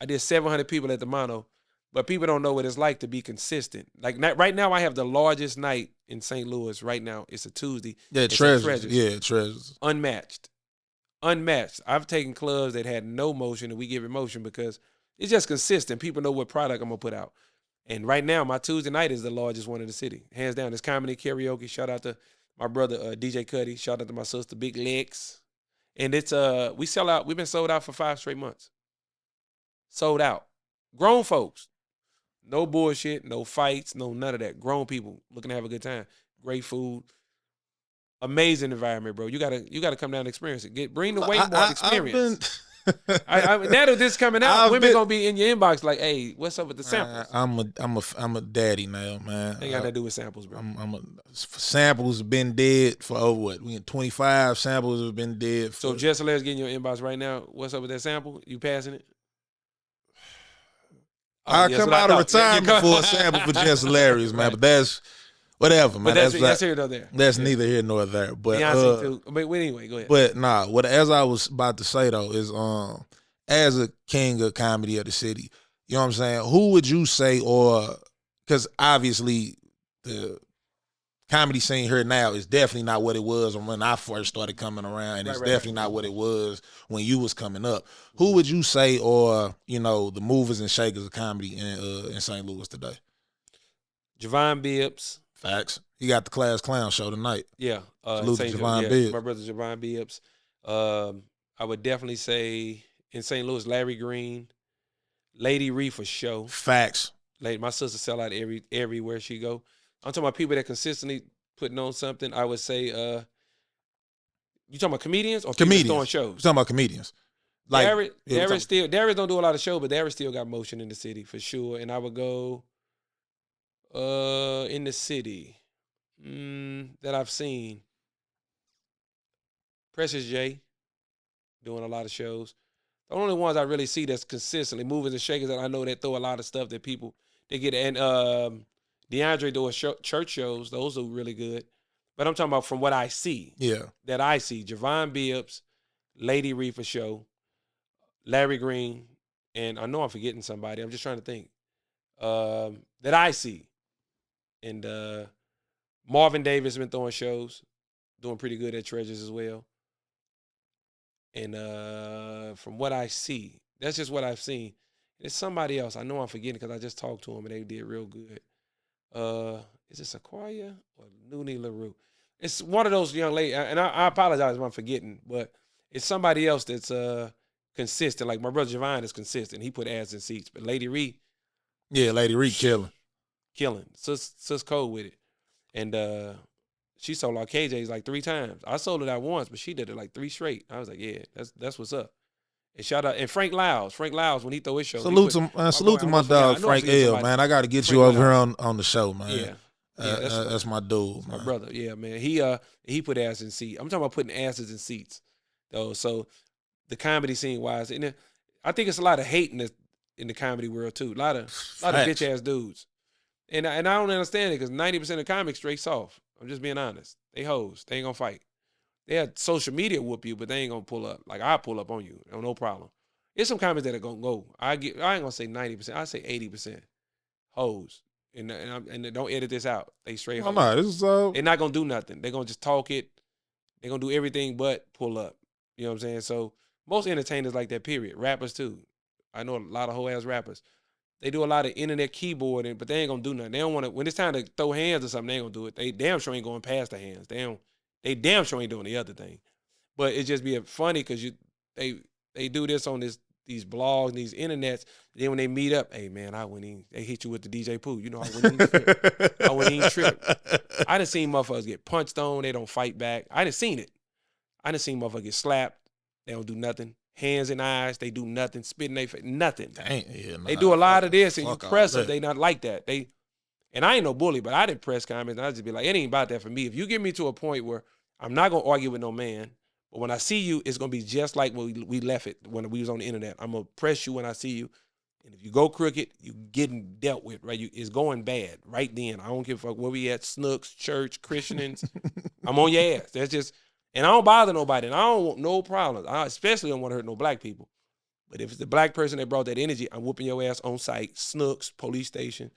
Speaker 2: I did 700 people at the Mono, but people don't know what it's like to be consistent. Like right now, I have the largest night in St. Louis right now. It's a Tuesday.
Speaker 3: Yeah, Treasures. Yeah, Treasures.
Speaker 2: Unmatched. I've taken clubs that had no motion and we give it motion because it's just consistent. People know what product I'm going to put out. And right now, my Tuesday night is the largest one in the city. Hands down, it's comedy karaoke. Shout out to my brother, DJ Cuddy. Shout out to my sister, Big Lex. And it's we sell out. We've been sold out for 5 straight months. Sold out. Grown folks. No bullshit, no fights, no none of that. Grown people looking to have a good time. Great food. Amazing environment, bro. You gotta come down and experience it. Bring the Waynemart experience. Now that this coming out, women gonna be in your inbox like, "Hey, what's up with the samples?"
Speaker 3: I'm a daddy now, man.
Speaker 2: Ain't got nothing to do with samples, bro.
Speaker 3: Samples have been dead for over what? We in 25 samples have been dead.
Speaker 2: So Jess Hilarious getting your inbox right now. What's up with that sample? You passing it?
Speaker 3: I come out of retirement for a sample for Jess Hilarious, man. But that's whatever, man.
Speaker 2: But that's here nor there.
Speaker 3: That's neither here nor there. But
Speaker 2: Beyonce too. But anyway, go ahead.
Speaker 3: But nah, as I was about to say though is as a king of comedy of the city, you know what I'm saying? Who would you say, or because obviously the comedy scene here now is definitely not what it was when I first started coming around, and it's definitely not what it was when you was coming up. Who would you say, or the movers and shakers of comedy in St. Louis today?
Speaker 2: Javon Bibbs.
Speaker 3: Facts. He got the Class Clown show tonight.
Speaker 2: Yeah.
Speaker 3: Salute to Javon Bibbs.
Speaker 2: My brother Javon Bibbs. I would definitely say in St. Louis, Larry Green, Lady Ree for show.
Speaker 3: Facts.
Speaker 2: My sister sell out everywhere she go. I'm talking about people that consistently putting on something. I would say, you talking about comedians or comedians throwing shows?
Speaker 3: You talking about comedians?
Speaker 2: Like Darius don't do a lot of shows, but Darius still got motion in the city for sure. And I would go in the city that I've seen. Precious J doing a lot of shows. The only ones I really see that's consistently movers and shakers that I know that throw a lot of stuff that people they get. And DeAndre doing church shows. Those are really good. But I'm talking about from what I see.
Speaker 3: Yeah. That
Speaker 2: I see. Javon Bibbs, Lady Ree for show, Larry Green, and I know I'm forgetting somebody. I'm just trying to think. That I see. And Marvin Davis been throwing shows, doing pretty good at Treasures as well. And from what I see, that's just what I've seen. It's somebody else. I know I'm forgetting because I just talked to them and they did real good. Is it Sequoia or Noonie LaRue? It's one of those young ladies, and I apologize if I'm forgetting, but it's somebody else that's consistent. Like my brother Javon is consistent. He put ass in seats, but Lady Ree,
Speaker 3: Yeah, Lady Ree killing.
Speaker 2: Sis cold with it, and she sold out KJ's like 3 times. I sold it out once, but she did it like 3 straight. I was like, yeah, that's what's up. And shout out and Frank Lyles when he throw his show.
Speaker 3: Salute to my dog Frank L, man. I got to get you over here on the show, man.
Speaker 2: Yeah.
Speaker 3: That's my dude,
Speaker 2: my
Speaker 3: man.
Speaker 2: brother. Yeah, man. He put ass in seats. I'm talking about putting asses in seats, though. So the comedy scene wise, and I think it's a lot of hate in the comedy world too. A lot of bitch ass dudes, and I don't understand it because 90% of comics straight soft. I'm just being honest. They hoes. They ain't gonna fight. They had social media whoop you, but they ain't gonna pull up. Like I pull up on you, no problem. There's some comics that are gonna go. I ain't gonna say 90%. I say 80% hoes. And don't edit this out. They straight hoes.
Speaker 3: No, this is
Speaker 2: They're not gonna do nothing. They're gonna just talk it. They're gonna do everything but pull up. You know what I'm saying? So most entertainers like that, period. Rappers too. I know a lot of whole ass rappers. They do a lot of internet keyboarding, but they ain't gonna do nothing. They don't want to. When it's time to throw hands or something, they ain't gonna do it. They damn sure ain't going past the hands. They damn sure ain't doing the other thing. But it just be funny because they do this on these blogs, these internets. Then when they meet up, hey man, they hit you with the DJ Pooh. You know, I wouldn't even trip. I done seen motherfuckers get punched on. They don't fight back. I done seen it. I done seen motherfuckers get slapped. They don't do nothing. Hands and eyes, they do nothing. Spit in their face, nothing. They do a lot of this, and you press them. They not like that. And I ain't no bully, but I didn't press comments. And I just be like, it ain't about that for me. If you get me to a point where I'm not gonna argue with no man, but when I see you, it's gonna be just like when we left it when we was on the internet. I'm gonna press you when I see you, and if you go crooked, you getting dealt with. Right, it's going bad right then. I don't give a fuck where we at, Snooks, church, Christians. I'm on your ass. That's just. And I don't bother nobody, and I don't want no problems. I especially don't want to hurt no black people. But if it's the black person that brought that energy, I'm whooping your ass on site, Snooks, police station.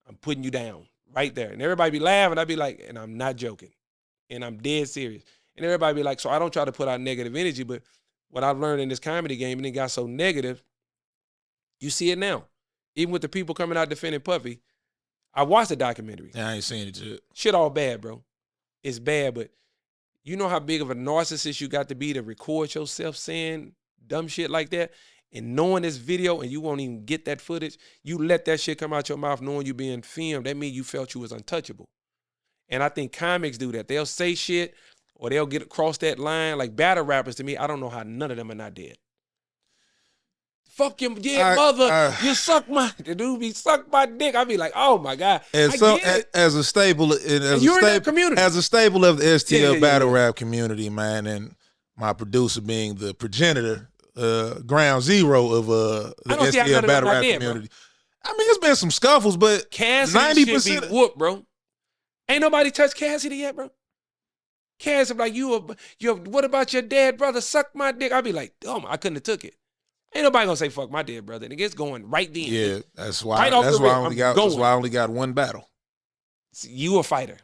Speaker 2: I'm putting you down right there. And everybody be laughing. I be like, and I'm not joking. And I'm dead serious. And everybody be like, so I don't try to put out negative energy, but what I've learned in this comedy game, and it got so negative, you see it now. Even with the people coming out defending Puffy, I watched the documentary.
Speaker 3: Yeah, I ain't seen it yet.
Speaker 2: Shit all bad, bro. It's bad, but you know how big of a narcissist you got to be to record yourself saying dumb shit like that? And knowing this video and you won't even get that footage, you let that shit come out your mouth knowing you being filmed, that means you felt you was untouchable. And I think comics do that. They'll say shit or they'll get across that line. Like battle rappers to me, I don't know how none of them are not dead. Fuck your dead mother. You suck the dude be suck my dick. I be like, oh my God.
Speaker 3: And so as a staple of the STL battle rap community, man, and my producer being the progenitor, ground zero of the STL battle rap community. Bro. I mean, it's been some scuffles, but
Speaker 2: Cassidy 90% be whooped, bro. Ain't nobody touched Cassidy yet, bro. Cassidy like, what about your dead brother? Suck my dick. I be like, oh, I couldn't have took it. Ain't nobody gonna say fuck my dead brother. Nigga, it's going right then.
Speaker 3: Yeah, that's why. That's why I only got one battle.
Speaker 2: You a fighter,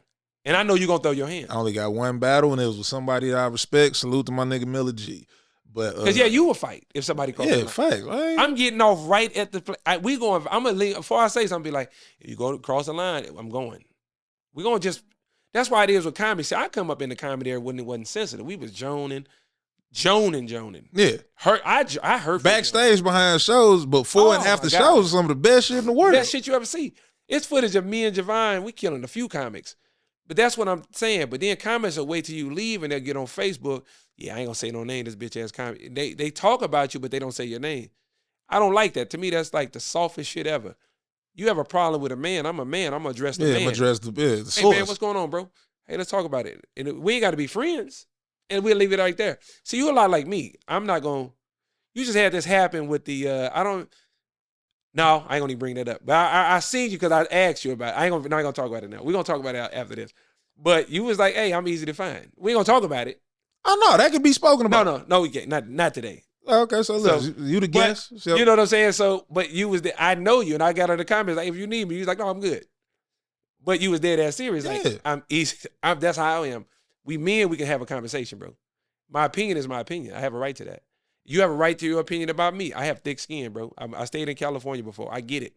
Speaker 2: and I know you gonna throw your hand.
Speaker 3: I only got one battle, and it was with somebody that I respect. Salute to my nigga Miller G. But
Speaker 2: because you will fight if somebody calls.
Speaker 3: Yeah, fight. Right?
Speaker 2: I'm getting off right at the. I'm gonna leave before I say something. Be like, if you go across the line, I'm going. We're gonna just. That's why it is with comedy. See, I come up in the comedy era when it wasn't sensitive. We was joning.
Speaker 3: Yeah.
Speaker 2: I heard
Speaker 3: backstage behind shows, before and after shows, some of the best shit in the world.
Speaker 2: Best shit you ever see. It's footage of me and Javon. We killing a few comics. But that's what I'm saying. But then comics will wait till you leave and they'll get on Facebook. Yeah, I ain't gonna say no name, this bitch ass comic. They talk about you, but they don't say your name. I don't like that. To me, that's like the softest shit ever. You have a problem with a man, I'm a man. I'm gonna address the man.
Speaker 3: I'm gonna address the source.
Speaker 2: Hey man, what's going on, bro? Hey, let's talk about it. And we ain't gotta be friends. And we'll leave it right there. See, you a lot like me. I'm not going to... You just had this happen with the... No, I ain't going to bring that up. But I seen you because I asked you about it. Not going to talk about it now. We're going to talk about it after this. But you was like, hey, I'm easy to find. We ain't going to talk about it.
Speaker 3: Oh, no, that could be spoken about.
Speaker 2: No, we can't. Not today.
Speaker 3: Okay, so look, you the guest.
Speaker 2: So, you know what I'm saying? So, but you was I know you, and I got in the comments, like, if you need me, you was like, no, I'm good. But you was dead ass serious.
Speaker 3: Yeah.
Speaker 2: Like, I'm easy. That's how I am. We can have a conversation, bro. My opinion is my opinion. I have a right to that. You have a right to your opinion about me. I have thick skin, bro. I stayed in California before. I get it.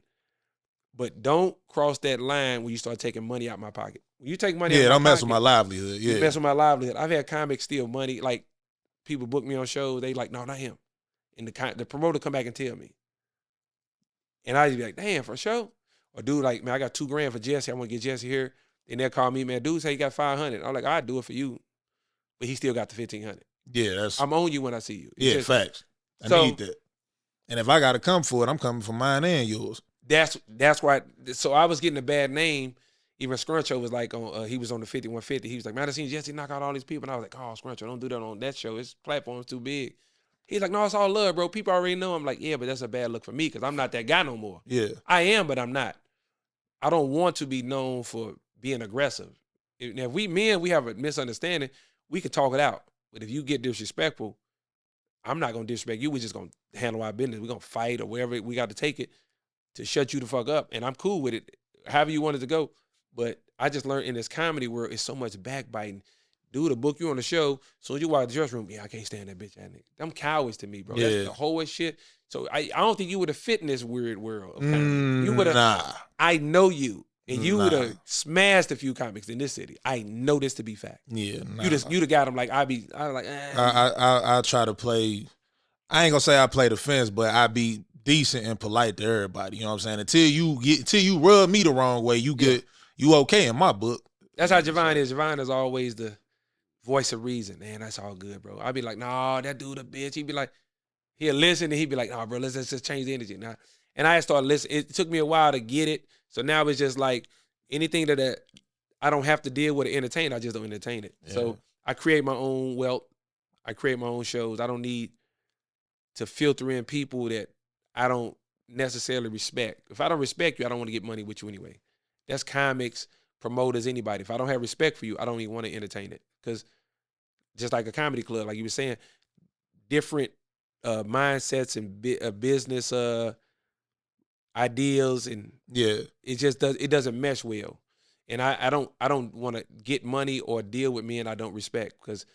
Speaker 2: But don't cross that line when you start taking money out my pocket. When you take money out
Speaker 3: Yeah,
Speaker 2: my
Speaker 3: don't mess
Speaker 2: pocket,
Speaker 3: with my livelihood.
Speaker 2: you
Speaker 3: Yeah.
Speaker 2: mess with my livelihood. I've had comics steal money. Like, people book me on shows. They like, no, not him. And the promoter come back and tell me. And I just be like, damn, for sure. Or dude, like, man, I got $2,000 for Jesse. I want to get Jesse here. And they'll call me, man, dude say he got 500. I'm like, I'd do it for you. But he still got the 1,500.
Speaker 3: Yeah, that's
Speaker 2: I'm on you when I see you. It's
Speaker 3: yeah,
Speaker 2: just,
Speaker 3: facts. I
Speaker 2: so-
Speaker 3: need that. And if I gotta come for it, I'm coming for mine and yours.
Speaker 2: That's why. So I was getting a bad name. Even Scruncho was like, he was on the 5150. He was like, man, I seen Jesse knock out all these people. And I was like, oh, Scruncho, don't do that on that show. His platform's too big. He's like, no, it's all love, bro. People already know. I'm like, yeah, but that's a bad look for me because I'm not that guy no more.
Speaker 3: Yeah.
Speaker 2: I am, but I'm not. I don't want to be known for being aggressive. If we have a misunderstanding, we could talk it out. But if you get disrespectful, I'm not going to disrespect you. We're just going to handle our business. We're going to fight or wherever we got to take it to shut you the fuck up. And I'm cool with it, however you want it to go. But I just learned in this comedy world, it's so much backbiting. Dude will book you on the show. So you walk the dressing room, yeah, I can't stand that bitch. Them cowards to me, bro.
Speaker 3: Yeah.
Speaker 2: That's the whole shit. So I don't think you would have fit in this weird world of comedy. You would have.
Speaker 3: Nah.
Speaker 2: I know you. And you
Speaker 3: Nah.
Speaker 2: would have smashed a few comics in this city. I know this to be fact.
Speaker 3: Yeah. Nah.
Speaker 2: You'd have got them like, I was like,
Speaker 3: I try to play. I ain't gonna say I play the fence, but I be decent and polite to everybody. You know what I'm saying? Until you rub me the wrong way, you okay in my book.
Speaker 2: That's how Javon is. Javon is always the voice of reason. Man, that's all good, bro. I'd be like, nah, that dude a bitch. He'd be like, he'll listen and he'd be like, nah, bro, let's just change the energy. Nah. And I started listening. It took me a while to get it. So now it's just like anything that I don't have to deal with or entertain, I just don't entertain it.
Speaker 3: Yeah.
Speaker 2: So I create my own wealth. I create my own shows. I don't need to filter in people that I don't necessarily respect. If I don't respect you, I don't want to get money with you anyway. That's comics, promoters, anybody. If I don't have respect for you, I don't even want to entertain it. Because just like a comedy club, like you were saying, different mindsets and business ideals, and it doesn't mesh well. And I don't want to get money or deal with me and I don't respect, because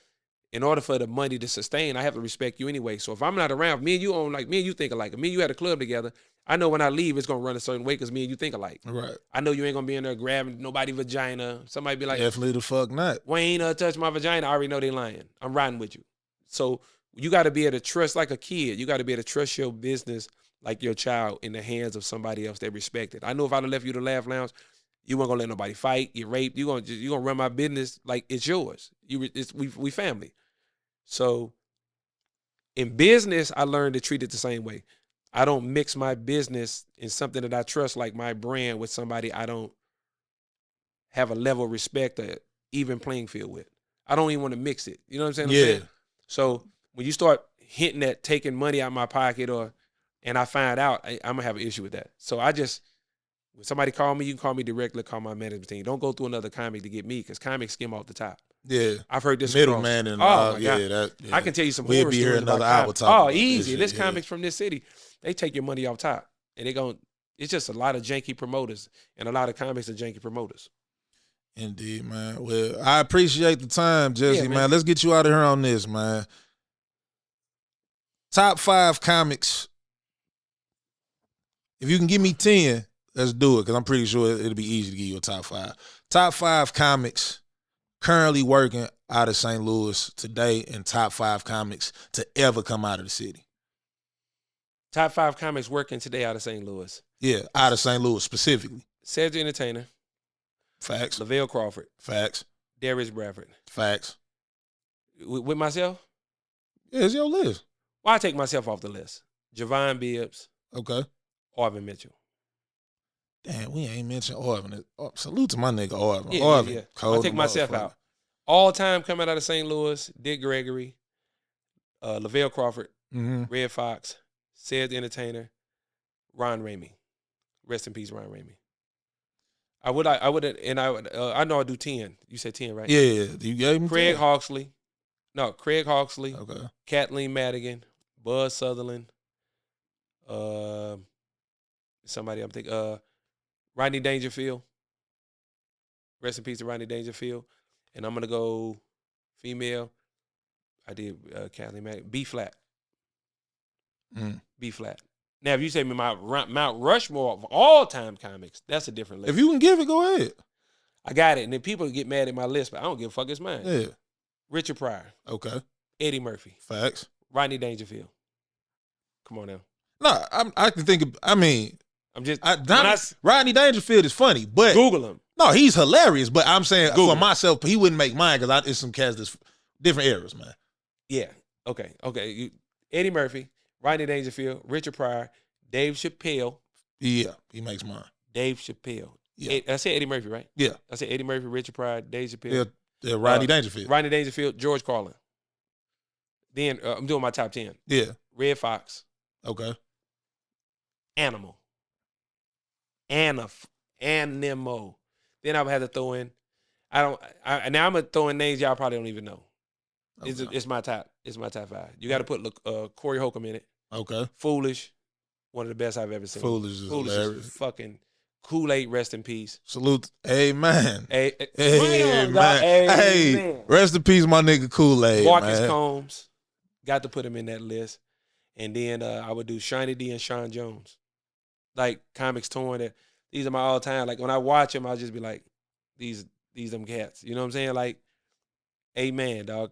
Speaker 2: in order for the money to sustain, I have to respect you anyway. So if I'm not around, me and you think alike. Me and you had a club together. I know when I leave, it's gonna run a certain way because me and you think alike.
Speaker 3: Right.
Speaker 2: I know you ain't gonna be in there grabbing nobody's vagina. Somebody be like,
Speaker 3: Definitely the fuck not.
Speaker 2: Wayne touch my vagina. I already know they lying. I'm riding with you. So you got to be able to trust, like a kid. You got to be able to trust your business like your child in the hands of somebody else that respect it. I know if I'd have left you to Laugh Lounge, you weren't gonna let nobody fight, get raped. You gonna run my business like it's yours. We family. So in business, I learned to treat it the same way. I don't mix my business in something that I trust, like my brand, with somebody I don't have a level of respect or even playing field with. I don't even want to mix it. You know what I'm saying? So when you start hinting at taking money out of my pocket, and I find out, I'm gonna have an issue with that. So when somebody call me, you can call me directly, call my management team. Don't go through another comic to get me, because comics skim off the top.
Speaker 3: Yeah,
Speaker 2: I've heard this
Speaker 3: middleman and
Speaker 2: my God.
Speaker 3: that. Yeah.
Speaker 2: I can tell you some
Speaker 3: We'll
Speaker 2: horror
Speaker 3: be here
Speaker 2: stories
Speaker 3: another
Speaker 2: about
Speaker 3: hour
Speaker 2: comics.
Speaker 3: talking about
Speaker 2: Easy.
Speaker 3: this
Speaker 2: This
Speaker 3: shit,
Speaker 2: comics from this city, they take your money off top, and it's just a lot of janky promoters, and a lot of comics are janky promoters.
Speaker 3: Indeed, man. Well, I appreciate the time, Jesse,
Speaker 2: Yeah,
Speaker 3: man. Let's get you out of here on this, man. Top 5 comics. If you can give me 10, let's do it, because I'm pretty sure it'll be easy to give you a top 5. Top 5 comics currently working out of St. Louis today, and top 5 comics to ever come out of the city.
Speaker 2: Top 5 comics working today out of St. Louis.
Speaker 3: Yeah, out of St. Louis specifically.
Speaker 2: Cedric the Entertainer.
Speaker 3: Facts.
Speaker 2: Lavelle Crawford.
Speaker 3: Facts.
Speaker 2: Darius Bradford.
Speaker 3: Facts.
Speaker 2: With myself?
Speaker 3: Yeah, it's your list.
Speaker 2: Well, I take myself off the list. Javon Bibbs.
Speaker 3: Okay.
Speaker 2: Arvin Mitchell.
Speaker 3: Damn, we ain't mentioned Arvin. Oh, salute to my nigga Arvin.
Speaker 2: Yeah,
Speaker 3: Arvin.
Speaker 2: yeah.
Speaker 3: Cold
Speaker 2: I'll take myself out. All time coming out of St. Louis, Dick Gregory, Lavelle Crawford, Red Fox, Cedric the Entertainer, Ron Ramey. Rest in peace, Ron Ramey. I know I do 10. You said 10, right?
Speaker 3: Yeah. You gave him
Speaker 2: Craig
Speaker 3: 10?
Speaker 2: Hawksley. No, Craig Hawksley.
Speaker 3: Okay.
Speaker 2: Kathleen Madigan. Buzz Sutherland. Somebody I'm thinking. Rodney Dangerfield. Rest in peace to Rodney Dangerfield. And I'm going to go female. I did Kathleen Madigan. B flat. B flat. Now, if you say me my Mount Rushmore of all-time comics, that's a different list.
Speaker 3: If you can give it, go ahead.
Speaker 2: I got it. And then people get mad at my list, but I don't give a fuck. It's mine.
Speaker 3: Yeah.
Speaker 2: Richard Pryor.
Speaker 3: Okay.
Speaker 2: Eddie Murphy.
Speaker 3: Facts.
Speaker 2: Rodney Dangerfield. Come on now.
Speaker 3: No, I can think of, I mean,
Speaker 2: I'm just
Speaker 3: Rodney Dangerfield is funny, but
Speaker 2: Google him.
Speaker 3: no, he's hilarious. But I'm saying
Speaker 2: Google
Speaker 3: for
Speaker 2: him.
Speaker 3: myself, he wouldn't make mine because it's some cats that's different eras, man.
Speaker 2: Yeah. Okay. Eddie Murphy, Rodney Dangerfield, Richard Pryor, Dave Chappelle.
Speaker 3: Yeah, he makes mine.
Speaker 2: Dave Chappelle.
Speaker 3: Yeah.
Speaker 2: I said Eddie Murphy, right?
Speaker 3: Yeah.
Speaker 2: I said Eddie Murphy, Richard Pryor, Dave Chappelle.
Speaker 3: Yeah, Rodney Dangerfield.
Speaker 2: Rodney Dangerfield, George Carlin. Then I'm doing my top 10.
Speaker 3: Yeah.
Speaker 2: Red Fox.
Speaker 3: Okay.
Speaker 2: Animal. Animal. Then I would have to throw in. Now I'm gonna throw in names y'all probably don't even know.
Speaker 3: Okay.
Speaker 2: It's my top. It's my top 5. You got to put Corey Holcomb in it.
Speaker 3: Okay.
Speaker 2: Foolish, one of the best I've ever seen.
Speaker 3: Foolish is hilarious.
Speaker 2: Is fucking Kool-Aid. Rest in peace.
Speaker 3: Salute. Amen.
Speaker 2: Hey,
Speaker 3: Hey, rest in peace, my nigga Kool-Aid.
Speaker 2: Marcus
Speaker 3: man.
Speaker 2: Combs, got to put him in that list. And then I would do Shiny D and Sean Jones, like Comics Torn. These are my all time. Like when I watch them, I'll just be like, these them cats. You know what I'm saying? Like, amen, dog.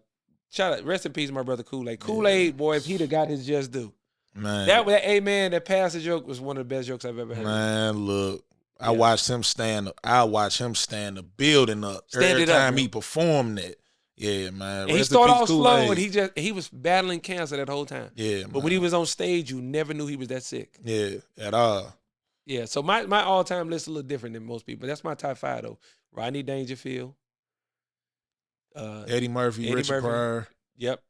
Speaker 2: Shout out, rest in peace, my brother Kool-Aid. Kool-Aid, boy, if he'd have got his just due.
Speaker 3: Man.
Speaker 2: That amen, that pastor joke was one of the best jokes I've ever heard.
Speaker 3: Man, look.
Speaker 2: Yeah.
Speaker 3: I watched him stand up. I watch him stand the building up. Every time he performed that. Yeah, man.
Speaker 2: And he started off slow and he was battling cancer that whole time.
Speaker 3: Yeah,
Speaker 2: But when he was on stage, you never knew he was that sick.
Speaker 3: Yeah, at all.
Speaker 2: Yeah, so my all-time list is a little different than most people. That's my top 5, though. Rodney Dangerfield.
Speaker 3: Eddie Murphy, Richard Pryor.
Speaker 2: Yep.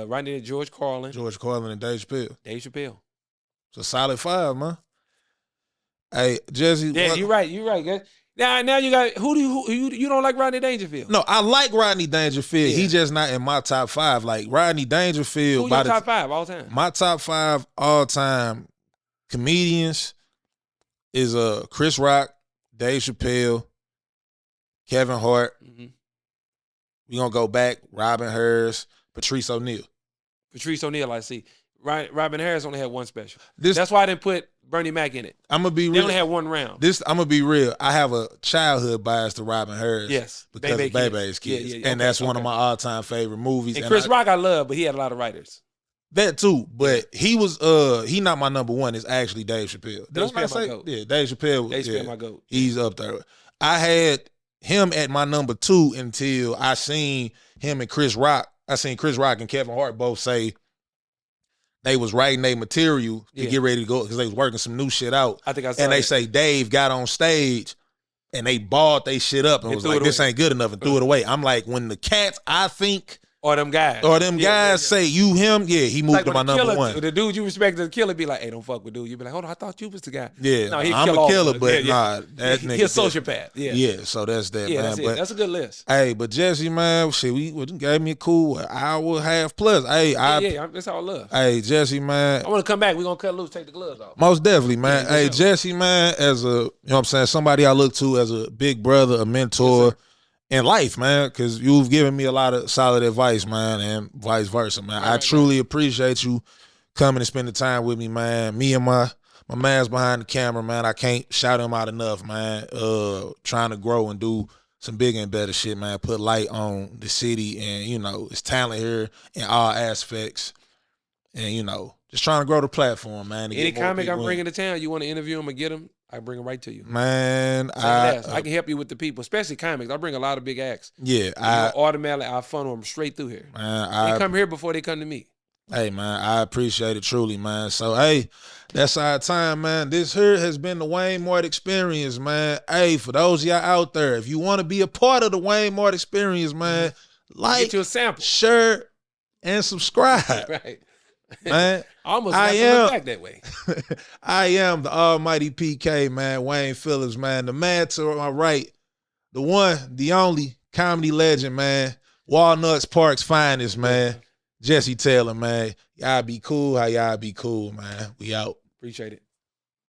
Speaker 2: Rodney and George Carlin.
Speaker 3: And Dave Chappelle.
Speaker 2: Dave Chappelle.
Speaker 3: It's a solid 5, man. Hey, Jesse.
Speaker 2: Yeah, you're right. Guys. Now you got who you don't like Rodney Dangerfield?
Speaker 3: No, I like Rodney Dangerfield.
Speaker 2: Yeah.
Speaker 3: He just not in my top 5. Like Rodney Dangerfield.
Speaker 2: Who's your top 5 all time?
Speaker 3: My top 5 all time comedians is Chris Rock, Dave Chappelle, Kevin Hart.
Speaker 2: Mm-hmm.
Speaker 3: We gonna go back. Robin Harris, Patrice O'Neal.
Speaker 2: Patrice O'Neal, I see. Robin Harris only had one special.
Speaker 3: This,
Speaker 2: That's why I didn't put Bernie Mac in it.
Speaker 3: I'm gonna be real.
Speaker 2: They only had one round.
Speaker 3: I'm gonna be real. I have a childhood bias to Robin Harris.
Speaker 2: Yes,
Speaker 3: because of Bebe's Kids.
Speaker 2: Yeah,
Speaker 3: and that's one of my all-time favorite movies.
Speaker 2: And Chris Rock I love, but he had a lot of writers.
Speaker 3: That too, but he was he not my number one. It's actually Dave Chappelle.
Speaker 2: Dave Chappelle my goat.
Speaker 3: Yeah, Dave Chappelle.
Speaker 2: Dave Chappelle my goat.
Speaker 3: He's up there. I had him at my number 2 until I seen him and Chris Rock. I seen Chris Rock and Kevin Hart both say they was writing their material to get ready to go because they was working some new shit out.
Speaker 2: I think I saw
Speaker 3: and they
Speaker 2: that.
Speaker 3: say Dave got on stage and they balled they shit up and was like, this ain't good enough and threw it away. I'm like, when the cats, I think,
Speaker 2: or them guys
Speaker 3: say you him, he moved to my number 1.
Speaker 2: The dude you respect the killer be like, hey, don't fuck with dude. You be like, hold on, I thought you was the guy.
Speaker 3: Yeah,
Speaker 2: no,
Speaker 3: I'm a killer, but nah, that nigga.
Speaker 2: He a sociopath. Yeah,
Speaker 3: so that's that,
Speaker 2: man.
Speaker 3: That's,
Speaker 2: that's a good list.
Speaker 3: Hey, but Jesse, man, shit, we gave me a cool hour and a half plus. Hey,
Speaker 2: that's all love.
Speaker 3: Hey, Jesse, man.
Speaker 2: I want to come back. We're gonna cut loose, take the gloves off.
Speaker 3: Most definitely, man. Hey, Jesse, man, as a, you know what I'm saying, somebody I look to as a big brother, a mentor. In life, man, because you've given me a lot of solid advice, man, and vice versa, man. I truly appreciate you coming and spending time with me, man. Me and my man's behind the camera, man. I can't shout him out enough, man. Trying to grow and do some bigger and better shit, man. Put light on the city and, you know, it's talent here in all aspects. And, you know, just trying to grow the platform, man.
Speaker 2: Any comic I'm bringing to town, you want to interview him and get him, I bring them right to you.
Speaker 3: Man,
Speaker 2: I can help you with the people, especially comics. I bring a lot of big acts.
Speaker 3: Yeah.
Speaker 2: Automatically, I funnel them straight through here.
Speaker 3: Man,
Speaker 2: they come here before they come to me.
Speaker 3: Hey, man, I appreciate it truly, man. So, hey, that's our time, man. This here has been the Waynemart Experience, man. Hey, for those of y'all out there, if you want to be a part of the Waynemart Experience, man, like, get
Speaker 2: you a sample,
Speaker 3: share, and subscribe.
Speaker 2: Right.
Speaker 3: Man,
Speaker 2: I almost got to look back that way.
Speaker 3: I am the almighty PK, man, Wayne Phillips, man. The man to my right, the one, the only comedy legend, man. Walnuts Park's finest, man. Jessie Taylor, man. Y'all be cool how y'all be cool, man. We out.
Speaker 2: Appreciate it.